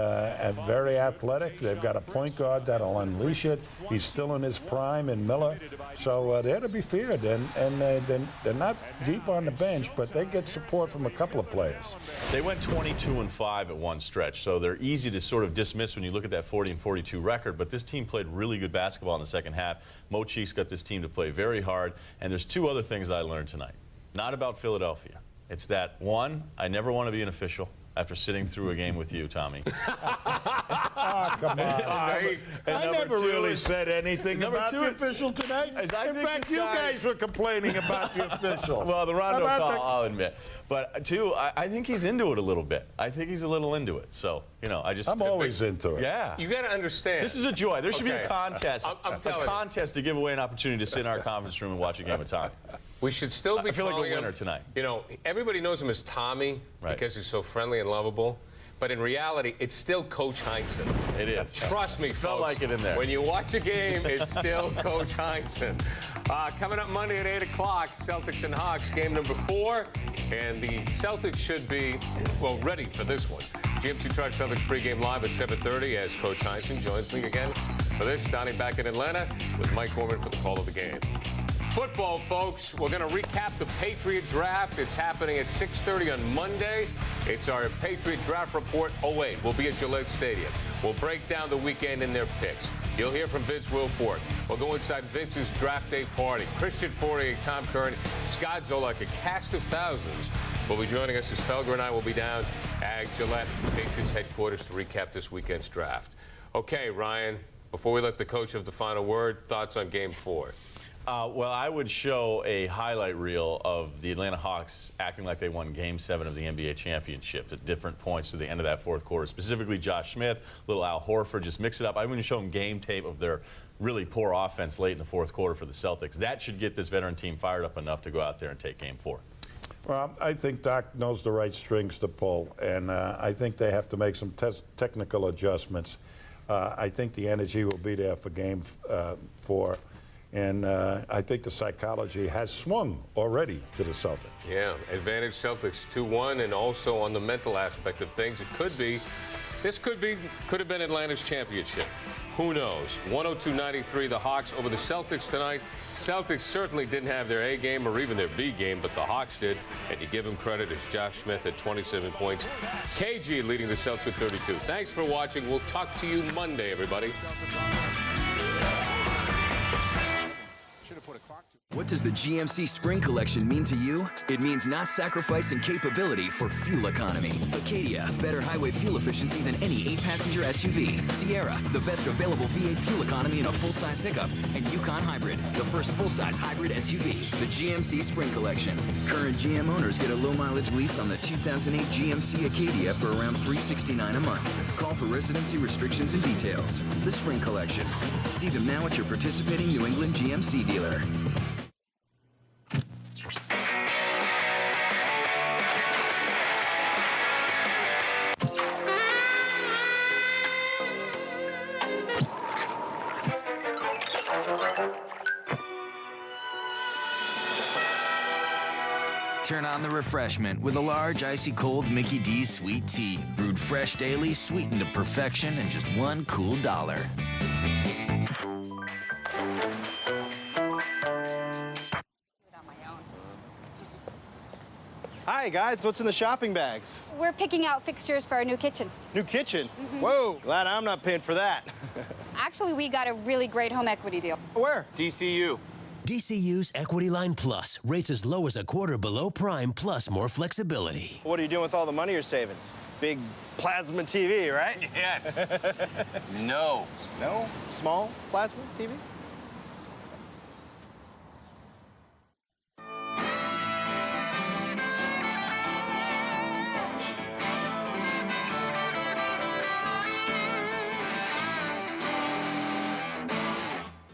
very athletic. They've got a point guard that'll unleash it. He's still in his prime in Miller. So they're to be feared. And they're not deep on the bench, but they get support from a couple of players. They went 22-5 at one stretch, so they're easy to sort of dismiss when you look at that 40-42 record. But this team played really good basketball in the second half. Mo Cheek's got this team to play very hard. And there's 2 other things I learned tonight. Not about Philadelphia. It's that, 1, I never want to be an official after sitting through a game with you, Tommy. Oh, come on. I never really said anything about the official tonight. In fact, you guys were complaining about the official. Well, the Rondo call, I'll admit. But 2, I think he's into it a little bit. I think he's a little into it. So, I'm always into it. Yeah. You got to understand. This is a joy. There should be a contest. A contest to give away an opportunity to sit in our conference room and watch a game of Tommy. We should still be I feel like calling a winner him, tonight. Everybody knows him as Tommy because he's so friendly and lovable. But in reality, it's still Coach Heinsohn. It is. Trust me, folks. Felt like it in there. When you watch a game, it's still Coach Heinsohn. Coming up Monday at 8 o'clock, Celtics and Hawks, game number 4. And the Celtics should be, ready for this one. GMC Truck Celtics pregame live at 7:30 as Coach Heinsohn joins me again for this. Donnie back in Atlanta with Mike Gorman for the call of the game. Football, folks, we're going to recap the Patriot Draft. It's happening at 6:30 on Monday. It's our Patriot Draft Report. We'll be at Gillette Stadium. We'll break down the weekend in their picks. You'll hear from Vince Wilfork. We'll go inside Vince's draft day party. Christian Fourier, Tom Curran, Scott Zolak, a cast of thousands will be joining us as Felger and I will be down at Gillette, Patriots headquarters, to recap this weekend's draft. Okay, Ryan, before we let the coach have the final word, thoughts on Game 4? Well, I would show a highlight reel of the Atlanta Hawks acting like they won Game 7 of the NBA championship at different points to the end of that fourth quarter. Specifically, Josh Smith, little Al Horford, just mix it up. I wouldn't show them game tape of their really poor offense late in the fourth quarter for the Celtics. That should get this veteran team fired up enough to go out there and take Game 4. Well, I think Doc knows the right strings to pull, and I think they have to make some technical adjustments. I think the energy will be there for Game 4. And I think the psychology has swung already to the Celtics. Yeah, advantage Celtics 2-1, and also on the mental aspect of things, could have been Atlanta's championship. Who knows? 102-93, the Hawks over the Celtics tonight. Celtics certainly didn't have their A game or even their B game, but the Hawks did, and you give them credit as Josh Smith had 27 points. KG leading the Celtics with 32. Thanks for watching. We'll talk to you Monday, everybody. What does the GMC Spring Collection mean to you? It means not sacrificing capability for fuel economy. Acadia, better highway fuel efficiency than any 8-passenger SUV. Sierra, the best available V8 fuel economy in a full-size pickup. And Yukon Hybrid, the first full-size hybrid SUV. The GMC Spring Collection. Current GM owners get a low-mileage lease on the 2008 GMC Acadia for around $369 a month. Call for residency restrictions and details. The Spring Collection. See them now at your participating New England GMC dealer. Turn on the refreshment with a large icy cold Mickey D's sweet tea. Brewed fresh daily, sweetened to perfection, and just $1 cool. Hi guys, what's in the shopping bags? We're picking out fixtures for our new kitchen. New kitchen? Whoa, glad I'm not paying for that. Actually, we got a really great home equity deal. Where? DCU. DCU's Equity Line Plus rates as low as a quarter below prime plus more flexibility. What are you doing with all the money you're saving? Big plasma TV, right? Yes. No. No? Small plasma TV?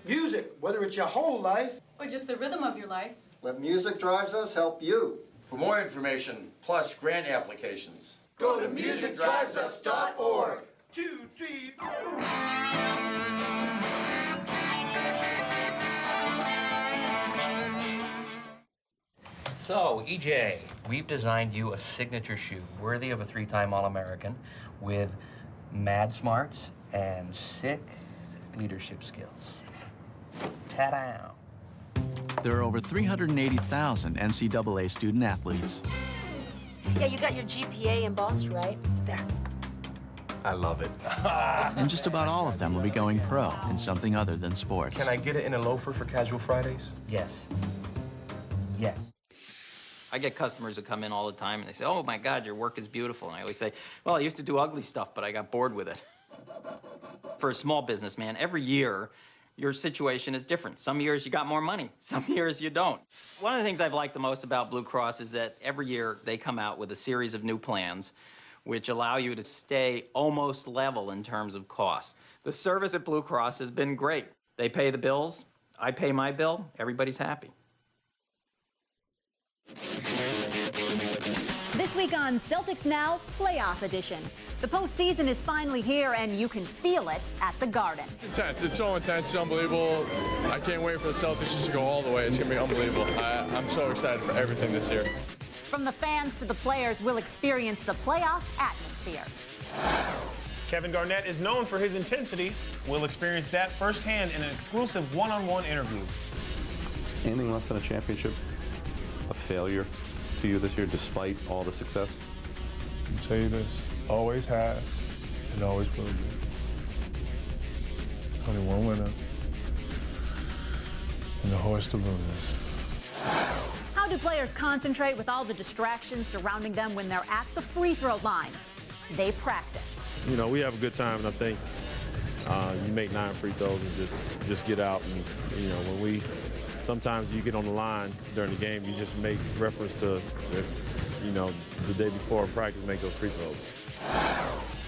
Music, whether it's your whole life or just the rhythm of your life. Let Music Drives Us help you. For more information, plus grant applications, go to musicdrivesus.org. 2, 3. So, EJ, we've designed you a signature shoe worthy of a 3-time All-American with mad smarts and sick leadership skills. Ta-da! There are over 380,000 NCAA student athletes. Yeah, you got your GPA embossed right there. I love it. And just about all of them will be going pro in something other than sports. Can I get it in a loafer for casual Fridays? Yes. Yes. I get customers that come in all the time and they say, oh my God, your work is beautiful. And I always say, well, I used to do ugly stuff, but I got bored with it. For a small businessman, every year, your situation is different. Some years you got more money, some years you don't. One of the things I've liked the most about Blue Cross is that every year they come out with a series of new plans which allow you to stay almost level in terms of cost. The service at Blue Cross has been great. They pay the bills, I pay my bill, everybody's happy. This week on Celtics Now, Playoff Edition. The postseason is finally here, and you can feel it at the Garden. Intense. It's so intense. It's unbelievable. I can't wait for the Celtics to go all the way. It's going to be unbelievable. I'm so excited for everything this year. From the fans to the players, we'll experience the playoff atmosphere. Kevin Garnett is known for his intensity. We'll experience that firsthand in an exclusive one-on-one interview. Anything less than a championship, a failure to you this year, despite all the success? I'll tell you this, always have and always will be. Only one winner, and the horse to lose. How do players concentrate with all the distractions surrounding them when they're at the free throw line? They practice. You know, we have a good time, and I think you make 9 free throws and just get out. And, you know, sometimes you get on the line during the game, you just make reference to, you know, the day before practice, make those free throws.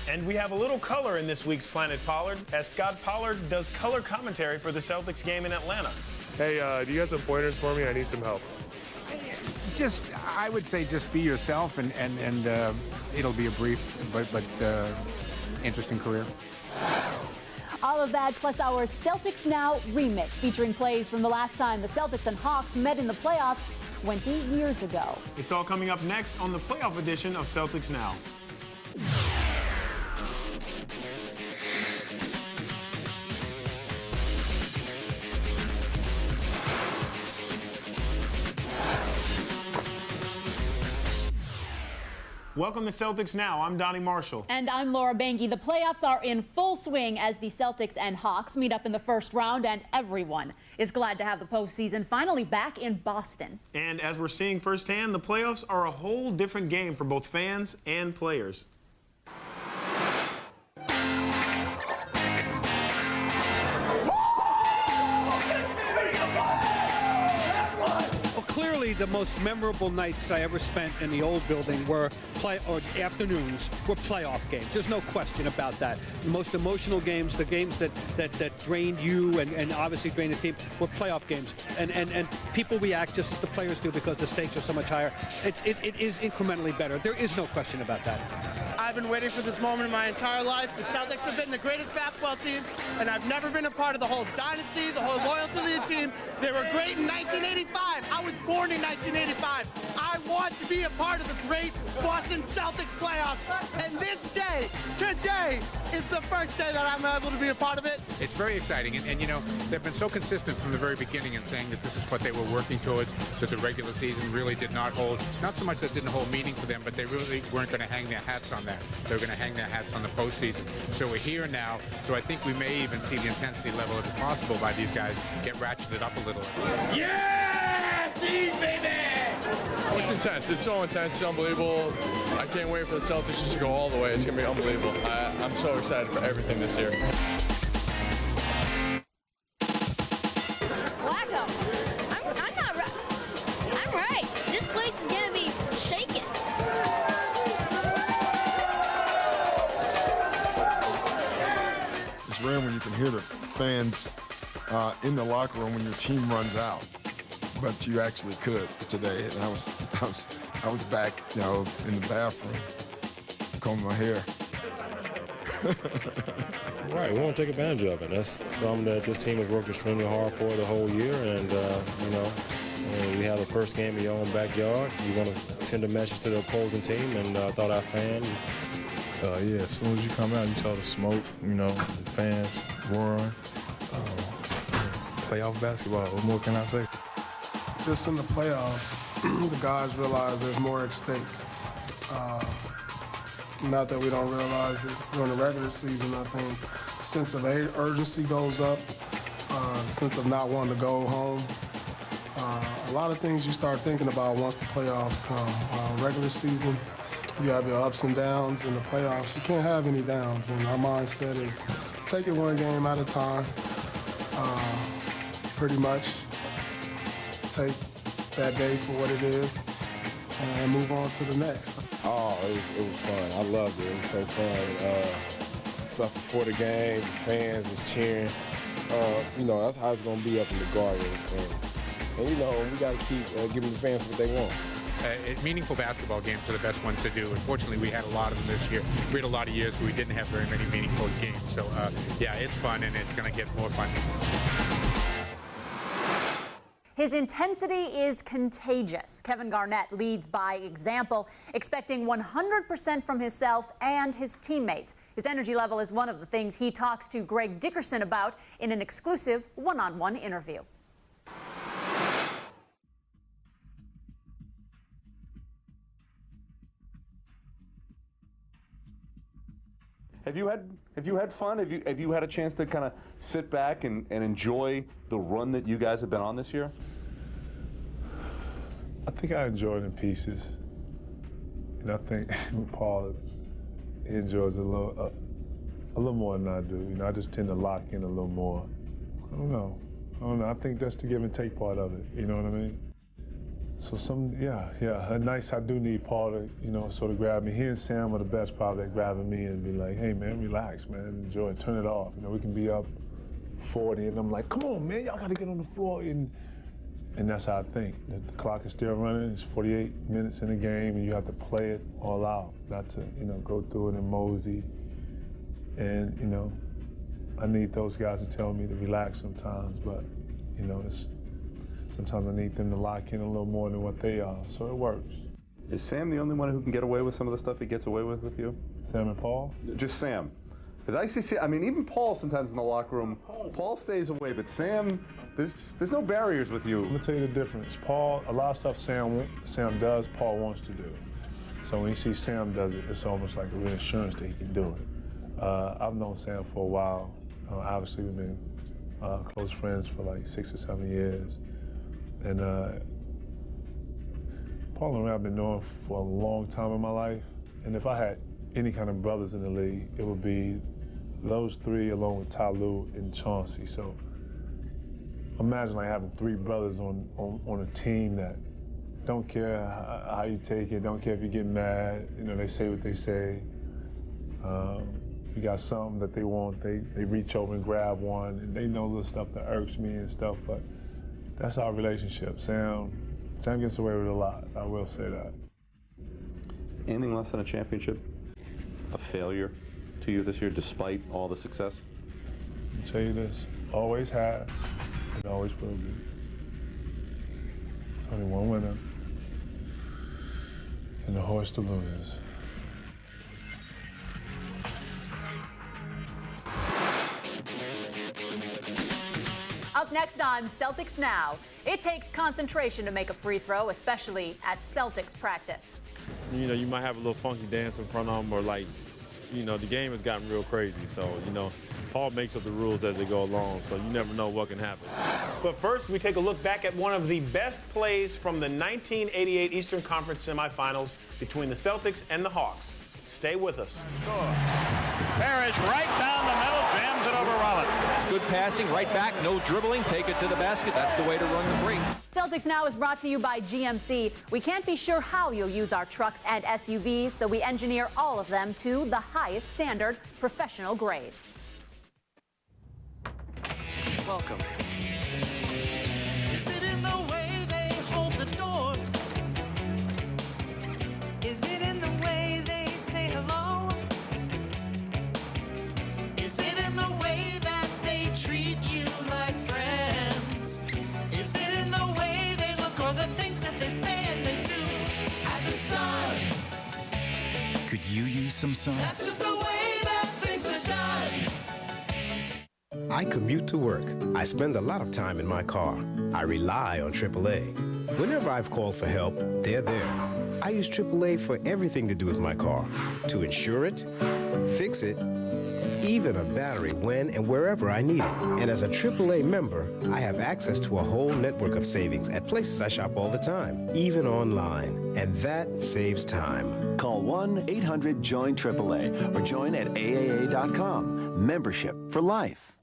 And we have a little color in this week's Planet Pollard, as Scott Pollard does color commentary for the Celtics game in Atlanta. Hey, do you guys have pointers for me? I need some help. I would say just be yourself, and it'll be a brief but interesting career. All of that plus our Celtics Now remix featuring plays from the last time the Celtics and Hawks met in the playoffs 20 years ago. It's all coming up next on the playoff edition of Celtics Now. Welcome to Celtics Now. I'm Donnie Marshall. And I'm Laura Banky. The playoffs are in full swing as the Celtics and Hawks meet up in the first round, and everyone is glad to have the postseason finally back in Boston. And as we're seeing firsthand, the playoffs are a whole different game for both fans and players. Clearly, the most memorable nights I ever spent in the old building were afternoons were playoff games. There's no question about that. The most emotional games, the games that drained you and obviously drained the team, were playoff games. And people react just as the players do because the stakes are so much higher. It is incrementally better. There is no question about that. I've been waiting for this moment my entire life. The Celtics have been the greatest basketball team, and I've never been a part of the whole dynasty, the whole loyalty to the team. They were great in 19 1985. I was born in 1985. I want to be a part of the great Boston Celtics playoffs. And this day, today, is the first day that I'm able to be a part of it. It's very exciting, and you know, they've been so consistent from the very beginning in saying that this is what they were working towards, that the regular season really did not hold, not so much that it didn't hold meaning for them, but they really weren't going to hang their hats on that. They were going to hang their hats on the postseason. So we're here now, so I think we may even see the intensity level, if possible, by these guys get ratcheted up a little. Yeah! Steve, baby! Oh, it's intense. It's so intense. It's unbelievable. I can't wait for the Celtics just to go all the way. It's going to be unbelievable. I'm so excited for everything this year. Wacko, I'm not right. I'm right. This place is going to be shaking. It's rare when you can hear the fans in the locker room when your team runs out, but you actually could today. And I was back, you know, in the bathroom, combing my hair. Right, we want to take advantage of it. That's something that this team has worked extremely hard for the whole year, and you know, we have the first game in your own backyard. You want to send a message to the opposing team, and I thought our fans. Yeah, as soon as you come out, you saw the smoke, you know, the fans roaring. Playoff basketball, what more can I say? Just in the playoffs, the guys realize there's more at stake. Not that we don't realize it during the regular season. I think the sense of urgency goes up, sense of not wanting to go home. A lot of things you start thinking about once the playoffs come. Regular season, you have your ups and downs. In the playoffs, you can't have any downs. And our mindset is take it one game at a time. Pretty much take that day for what it is and move on to the next. Oh, it was fun. I loved it. It was so fun. Stuff before the game, the fans was cheering. You know, that's how it's going to be up in the Garden. And you know, we got to keep giving the fans what they want. Meaningful basketball games are the best ones to do. Unfortunately, we had a lot of them this year. We had a lot of years where we didn't have very many meaningful games. So, yeah, it's fun, and it's going to get more fun. His intensity is contagious. Kevin Garnett leads by example, expecting 100% from himself and his teammates. His energy level is one of the things he talks to Greg Dickerson about in an exclusive one-on-one interview. Have you had fun? Have you had a chance to kind of sit back and enjoy the run that you guys have been on this year? I think I enjoyed it in pieces, and I think Paul, he enjoys it a little more than I do. You know, I just tend to lock in a little more. I don't know. I think that's the give and take part of it. You know what I mean? So nice. I do need Paul to, you know, sort of grab me. He and Sam are the best probably at grabbing me and be like, hey man, relax, man, enjoy it, turn it off. You know, we can be up 40 and I'm like, come on man, y'all gotta get on the floor. And that's how I think. The clock is still running, it's 48 minutes in the game and you have to play it all out, not to, you know, go through it and mosey. And, you know, I need those guys to tell me to relax sometimes, but, you know, sometimes I need them to lock in a little more than what they are, so it works. Is Sam the only one who can get away with some of the stuff he gets away with you? Sam and Paul? Just Sam. Because I see, I mean, even Paul sometimes in the locker room, Paul stays away, but Sam, there's no barriers with you. I'm gonna tell you the difference. Paul, a lot of stuff Sam does, Paul wants to do. So when you see Sam does it, it's almost like a reassurance that he can do it. I've known Sam for a while. Obviously, we've been close friends for like 6 or 7 years. And Paul and I have been knowing for a long time in my life. And if I had any kind of brothers in the league, it would be those three along with Ty Lue and Chauncey. So imagine like having 3 brothers on a team that don't care how you take it, don't care if you get mad, you know, they say what they say. You got something that they want, they reach over and grab one, and they know the stuff that irks me and stuff, but that's our relationship. Sam gets away with a lot, I will say that. Anything less than a championship a failure to you this year, despite all the success? I'll tell you this, always have, and always will be. Only one winner and a horse to lose. Up next on Celtics Now, it takes concentration to make a free throw, especially at Celtics practice. You know, you might have a little funky dance in front of them, or like, you know, the game has gotten real crazy. So, you know, Paul makes up the rules as they go along, so you never know what can happen. But first, we take a look back at one of the best plays from the 1988 Eastern Conference semifinals between the Celtics and the Hawks. Stay with us. Parrish right down the middle, jams it over Rollins. Good passing, right back, no dribbling, take it to the basket. That's the way to run the break. Celtics Now is brought to you by GMC. We can't be sure how you'll use our trucks and SUVs, so we engineer all of them to the highest standard, professional grade. Welcome. Is it in the way they hold the door? Is it in the way they say hello? Is it in the way that they treat you like friends? Is it in the way they look or the things that they say and they do? At the sun. Could you use some sun? That's just the way that things are done. I commute to work. I spend a lot of time in my car. I rely on AAA. Whenever I've called for help, they're there. I use AAA for everything to do with my car. To insure it, fix it, even a battery when and wherever I need it. And as a AAA member, I have access to a whole network of savings at places I shop all the time, even online. And that saves time. Call 1-800-JOIN-AAA or join at AAA.com. Membership for life.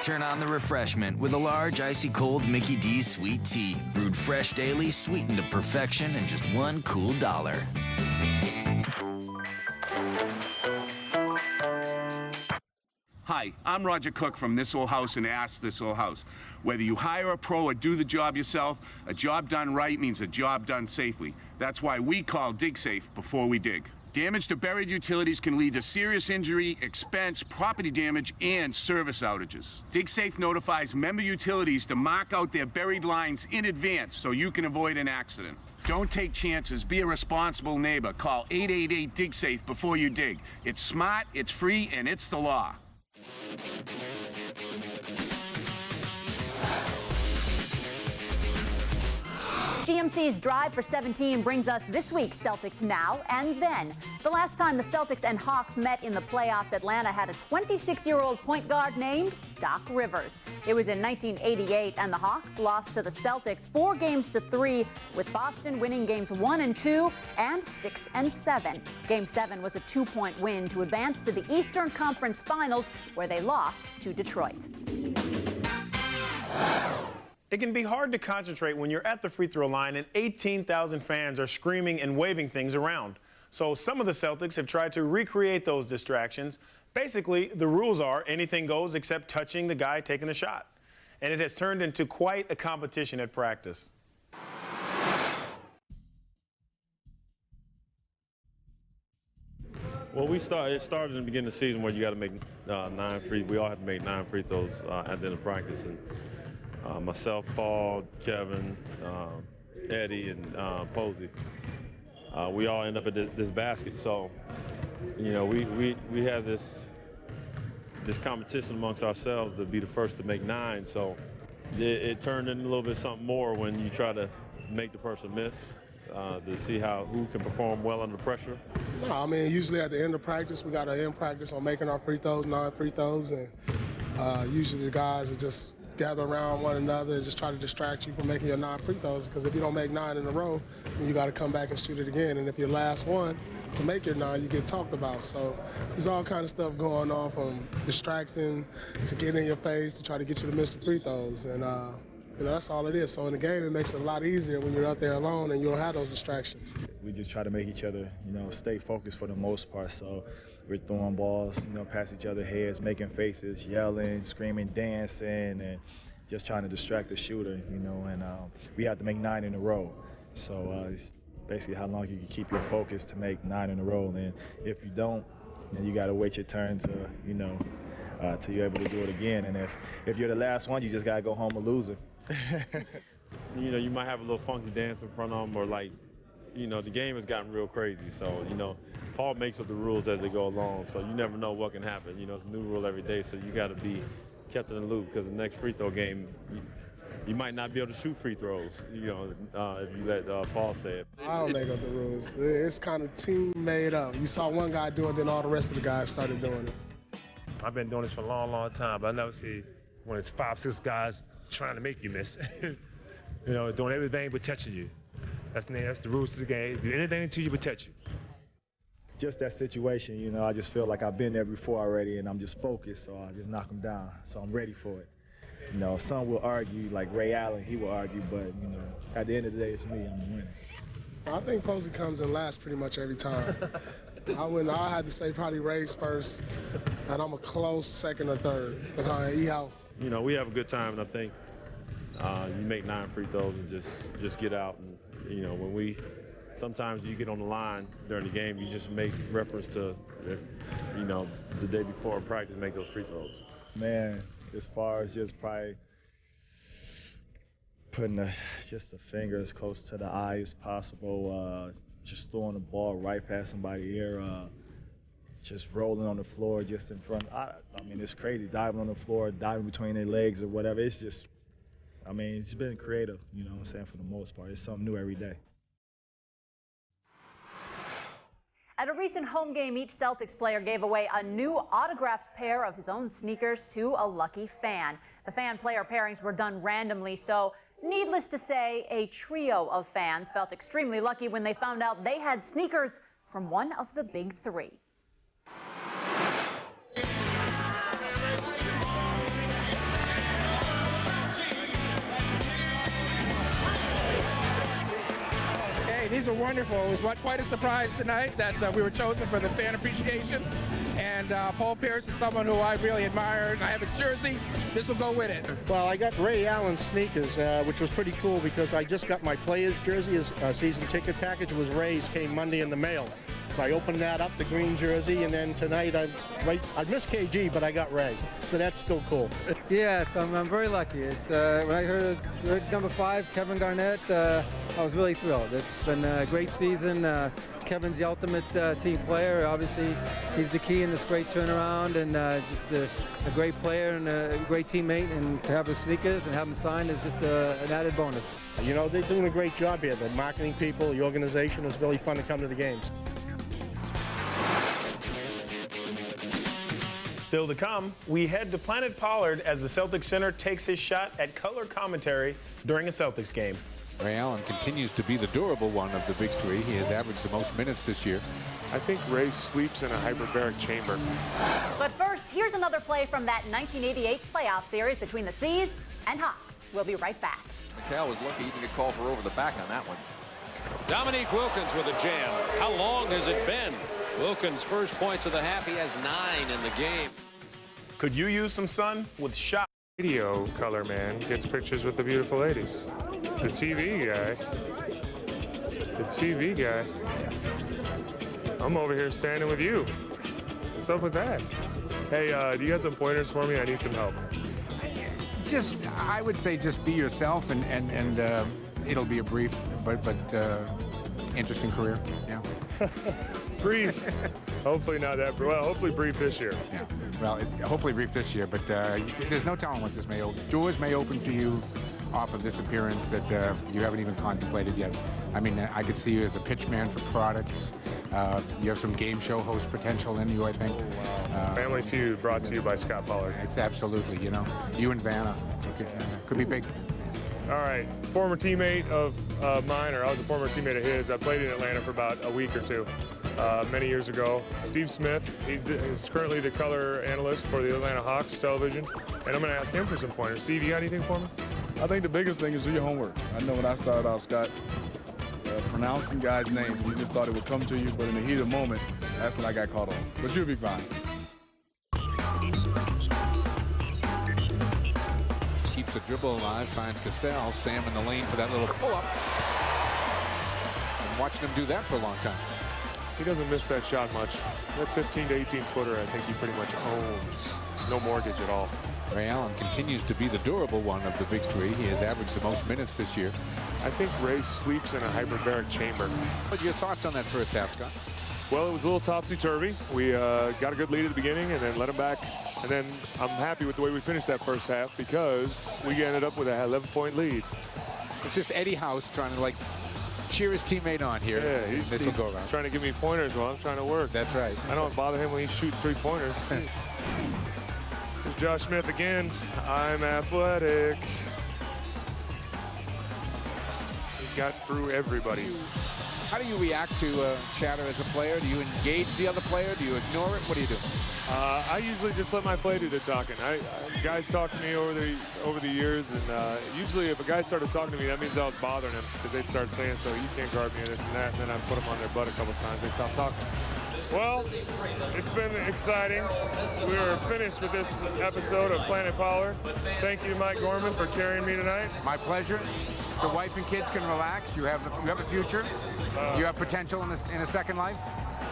Turn on the refreshment with a large icy cold Mickey D's sweet tea. Brewed fresh daily, sweetened to perfection, and just $1 cool. Hi, I'm Roger Cook from This Old House and Ask This Old House. Whether you hire a pro or do the job yourself, a job done right means a job done safely. That's why we call DigSafe before we dig. Damage to buried utilities can lead to serious injury, expense, property damage, and service outages. DigSafe notifies member utilities to mark out their buried lines in advance so you can avoid an accident. Don't take chances. Be a responsible neighbor. Call 888-DIG-SAFE before you dig. It's smart, it's free, and it's the law. GMC's Drive for 17 brings us this week's Celtics Now and Then. The last time the Celtics and Hawks met in the playoffs, Atlanta had a 26-year-old point guard named Doc Rivers. It was in 1988, and the Hawks lost to the Celtics 4-3, with Boston winning games 1 and 2 and 6 and 7. Game 7 was a 2-point win to advance to the Eastern Conference Finals, where they lost to Detroit. It can be hard to concentrate when you're at the free throw line and 18,000 fans are screaming and waving things around. So some of the Celtics have tried to recreate those distractions. Basically, the rules are anything goes except touching the guy taking the shot. And it has turned into quite a competition at practice. Well, it started in the beginning of the season where you got to make 9 free. We all had to make 9 free throws at the end of practice. And myself, Paul, Kevin, Eddie, and Posey, we all end up at this basket. So, you know, we have this competition amongst ourselves to be the first to make 9. So it turned into a little bit something more when you try to make the person miss, to see who can perform well under pressure. No, I mean, usually at the end of practice, we got to end practice on making our free throws, 9 free throws, and usually the guys are just gather around one another and just try to distract you from making your 9 free throws, because if you don't make 9 in a row, then you got to come back and shoot it again. And if you're last one to make your 9, you get talked about. So there's all kind of stuff going on, from distraction to get in your face to try to get you to miss the free throws. And you know, that's all it is. So in the game, it makes it a lot easier when you're out there alone and you don't have those distractions. We just try to make each other, you know, stay focused for the most part. So we're throwing balls, you know, past each other's heads, making faces, yelling, screaming, dancing, and just trying to distract the shooter, you know, and we have to make 9 in a row. So it's basically how long you can keep your focus to make 9 in a row. And if you don't, then you got to wait your turn to, you know, till you're able to do it again. And if you're the last one, you just got to go home a loser. You know, you might have a little funky dance in front of them, or like, you know, the game has gotten real crazy. So, you know, Paul makes up the rules as they go along, so you never know what can happen. You know, it's a new rule every day, so you got to be kept in the loop, because the next free throw game, you might not be able to shoot free throws, you know, if you let Paul say it. I don't make up the rules. It's kind of team made up. You saw one guy do it, then all the rest of the guys started doing it. I've been doing this for a long, long time, but I never see when it's 5, 6 guys trying to make you miss. You know, doing everything but touching you. That's the rules of the game. Do anything until you protect you. Just that situation, you know, I just feel like I've been there before already, and I'm just focused, so I just knock them down. So I'm ready for it. You know, some will argue, like Ray Allen, he will argue, but, you know, at the end of the day, it's me, I'm winning. I think Posey comes in last pretty much every time. I had to say probably Ray's first, and I'm a close second or third behind E-House. You know, we have a good time, and I think you make 9 free throws and just get out. And, you know, sometimes you get on the line during the game, you just make reference to, you know, the day before practice, make those free throws. Man, as far as just probably putting just the finger as close to the eye as possible, just throwing the ball right past somebody's ear, just rolling on the floor just in front. I mean, it's crazy, diving on the floor, diving between their legs or whatever. It's just, I mean, it's been creative, you know what I'm saying, for the most part. It's something new every day. At a recent home game, each Celtics player gave away a new autographed pair of his own sneakers to a lucky fan. The fan-player pairings were done randomly, so needless to say, a trio of fans felt extremely lucky when they found out they had sneakers from one of the big 3. These are wonderful. It was quite a surprise tonight that we were chosen for the fan appreciation. And Paul Pierce is someone who I really admire, and I have his jersey. This will go with it. Well, I got Ray Allen sneakers, which was pretty cool because I just got my player's jersey. His season ticket package was Ray's, came Monday in the mail. So I opened that up, the green jersey, and then tonight I missed KG, but I got Ray. So that's still cool. Yes, I'm very lucky. It's when I heard number 5, Kevin Garnett, I was really thrilled. It's been a great season. Kevin's the ultimate team player. Obviously, he's the key in this great turnaround, and just a great player and a great teammate. And to have his sneakers and have them signed is just an added bonus. You know, they're doing a great job here. The marketing people, the organization. It's really fun to come to the games. Still to come, we head to Planet Pollard as the Celtics center takes his shot at color commentary during a Celtics game. Ray Allen continues to be the durable one of the big 3. He has averaged the most minutes this year. I think Ray sleeps in a hyperbaric chamber. But first, here's another play from that 1988 playoff series between the Seas and Hawks. We'll be right back. McHale was lucky he didn't get called for over the back on that one. Dominique Wilkins with a jam. How long has it been? Wilkins' first points of the half. He has 9 in the game. Could you use some sun with shot? Radio color man gets pictures with the beautiful ladies. The TV guy. I'm over here standing with you. What's up with that? Hey, do you have some pointers for me? I need some help. I would say just be yourself, and it'll be a brief but interesting career. Yeah. Brief. Hopefully not that. Well, hopefully brief this year. Yeah. Well, hopefully brief this year, but there's no telling what this may open. Doors may open for you off of this appearance that you haven't even contemplated yet. I mean, I could see you as a pitch man for products. You have some game show host potential in you, I think. Oh, wow. Family Feud brought to you by Scott Pollard. It's absolutely, you know. You and Vanna could be big. All right, former teammate of mine, or I was a former teammate of his. I played in Atlanta for about a week or 2 many years ago. Steve Smith, he is currently the color analyst for the Atlanta Hawks television, and I'm going to ask him for some pointers. Steve, you got anything for me? I think the biggest thing is do your homework. I know when I started off, Scott, pronouncing guys' names, you just thought it would come to you, but in the heat of the moment, that's when I got caught on. But you'll be fine. Keeps a dribble alive, finds Cassell. Sam in the lane for that little pull-up. And watching him do that for a long time. He doesn't miss that shot much. That 15 to 18 footer, I think he pretty much owns. No mortgage at all. Ray Allen continues to be the durable one of the big three. He has averaged the most minutes this year. I think Ray sleeps in a hyperbaric chamber. What are your thoughts on that first half, Scott? Well, it was a little topsy-turvy. We got a good lead at the beginning and then let him back. And then I'm happy with the way we finished that first half because we ended up with a 11-point lead. It's just Eddie House trying to, like, cheer his teammate on here. Yeah, he's trying to give me pointers while I'm trying to work. That's right. I don't bother him when he's shooting 3-pointers. There's Josh Smith again. I'm athletic. He got through everybody. How do you react to chatter as a player? Do you engage the other player? Do you ignore it? What do you do? I usually just let my play do the talking. Guys talk to me over the years, and usually if a guy started talking to me, that means I was bothering him because they'd start saying stuff. You can't guard me and this and that, and then I put them on their butt a couple times. They stop talking. Well, it's been exciting. We are finished with this episode of Planet Power. Thank you, Mike Gorman, for carrying me tonight. My pleasure. The wife and kids can relax. You have a future. You have potential in a second life.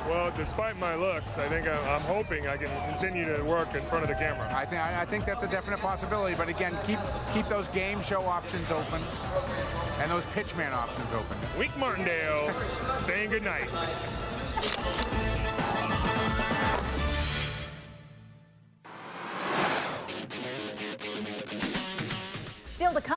Well, despite my looks, I think I'm hoping I can continue to work in front of the camera. I think that's a definite possibility. But again, keep those game show options open and those pitchman options open. Wink Martindale saying good night. Still to come.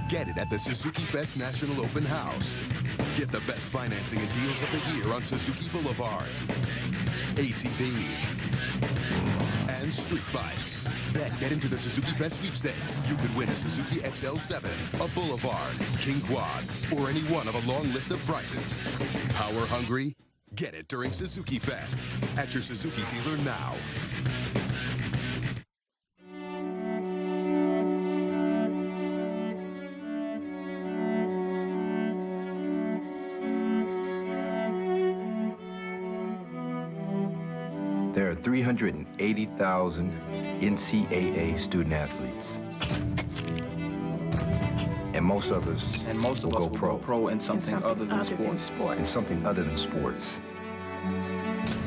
Get it at the Suzuki Fest National Open House. Get the best financing and deals of the year on Suzuki Boulevards, ATVs, and street bikes. Then get into the Suzuki Fest sweepstakes. You could win a Suzuki XL7, a Boulevard, King Quad, or any one of a long list of prizes. Power hungry? Get it during Suzuki Fest. At your Suzuki dealer now. There are 380,000 NCAA student athletes. And most of us will go pro in something other than sports. In something other than sports.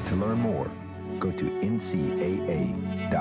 To learn more, go to ncaa.org.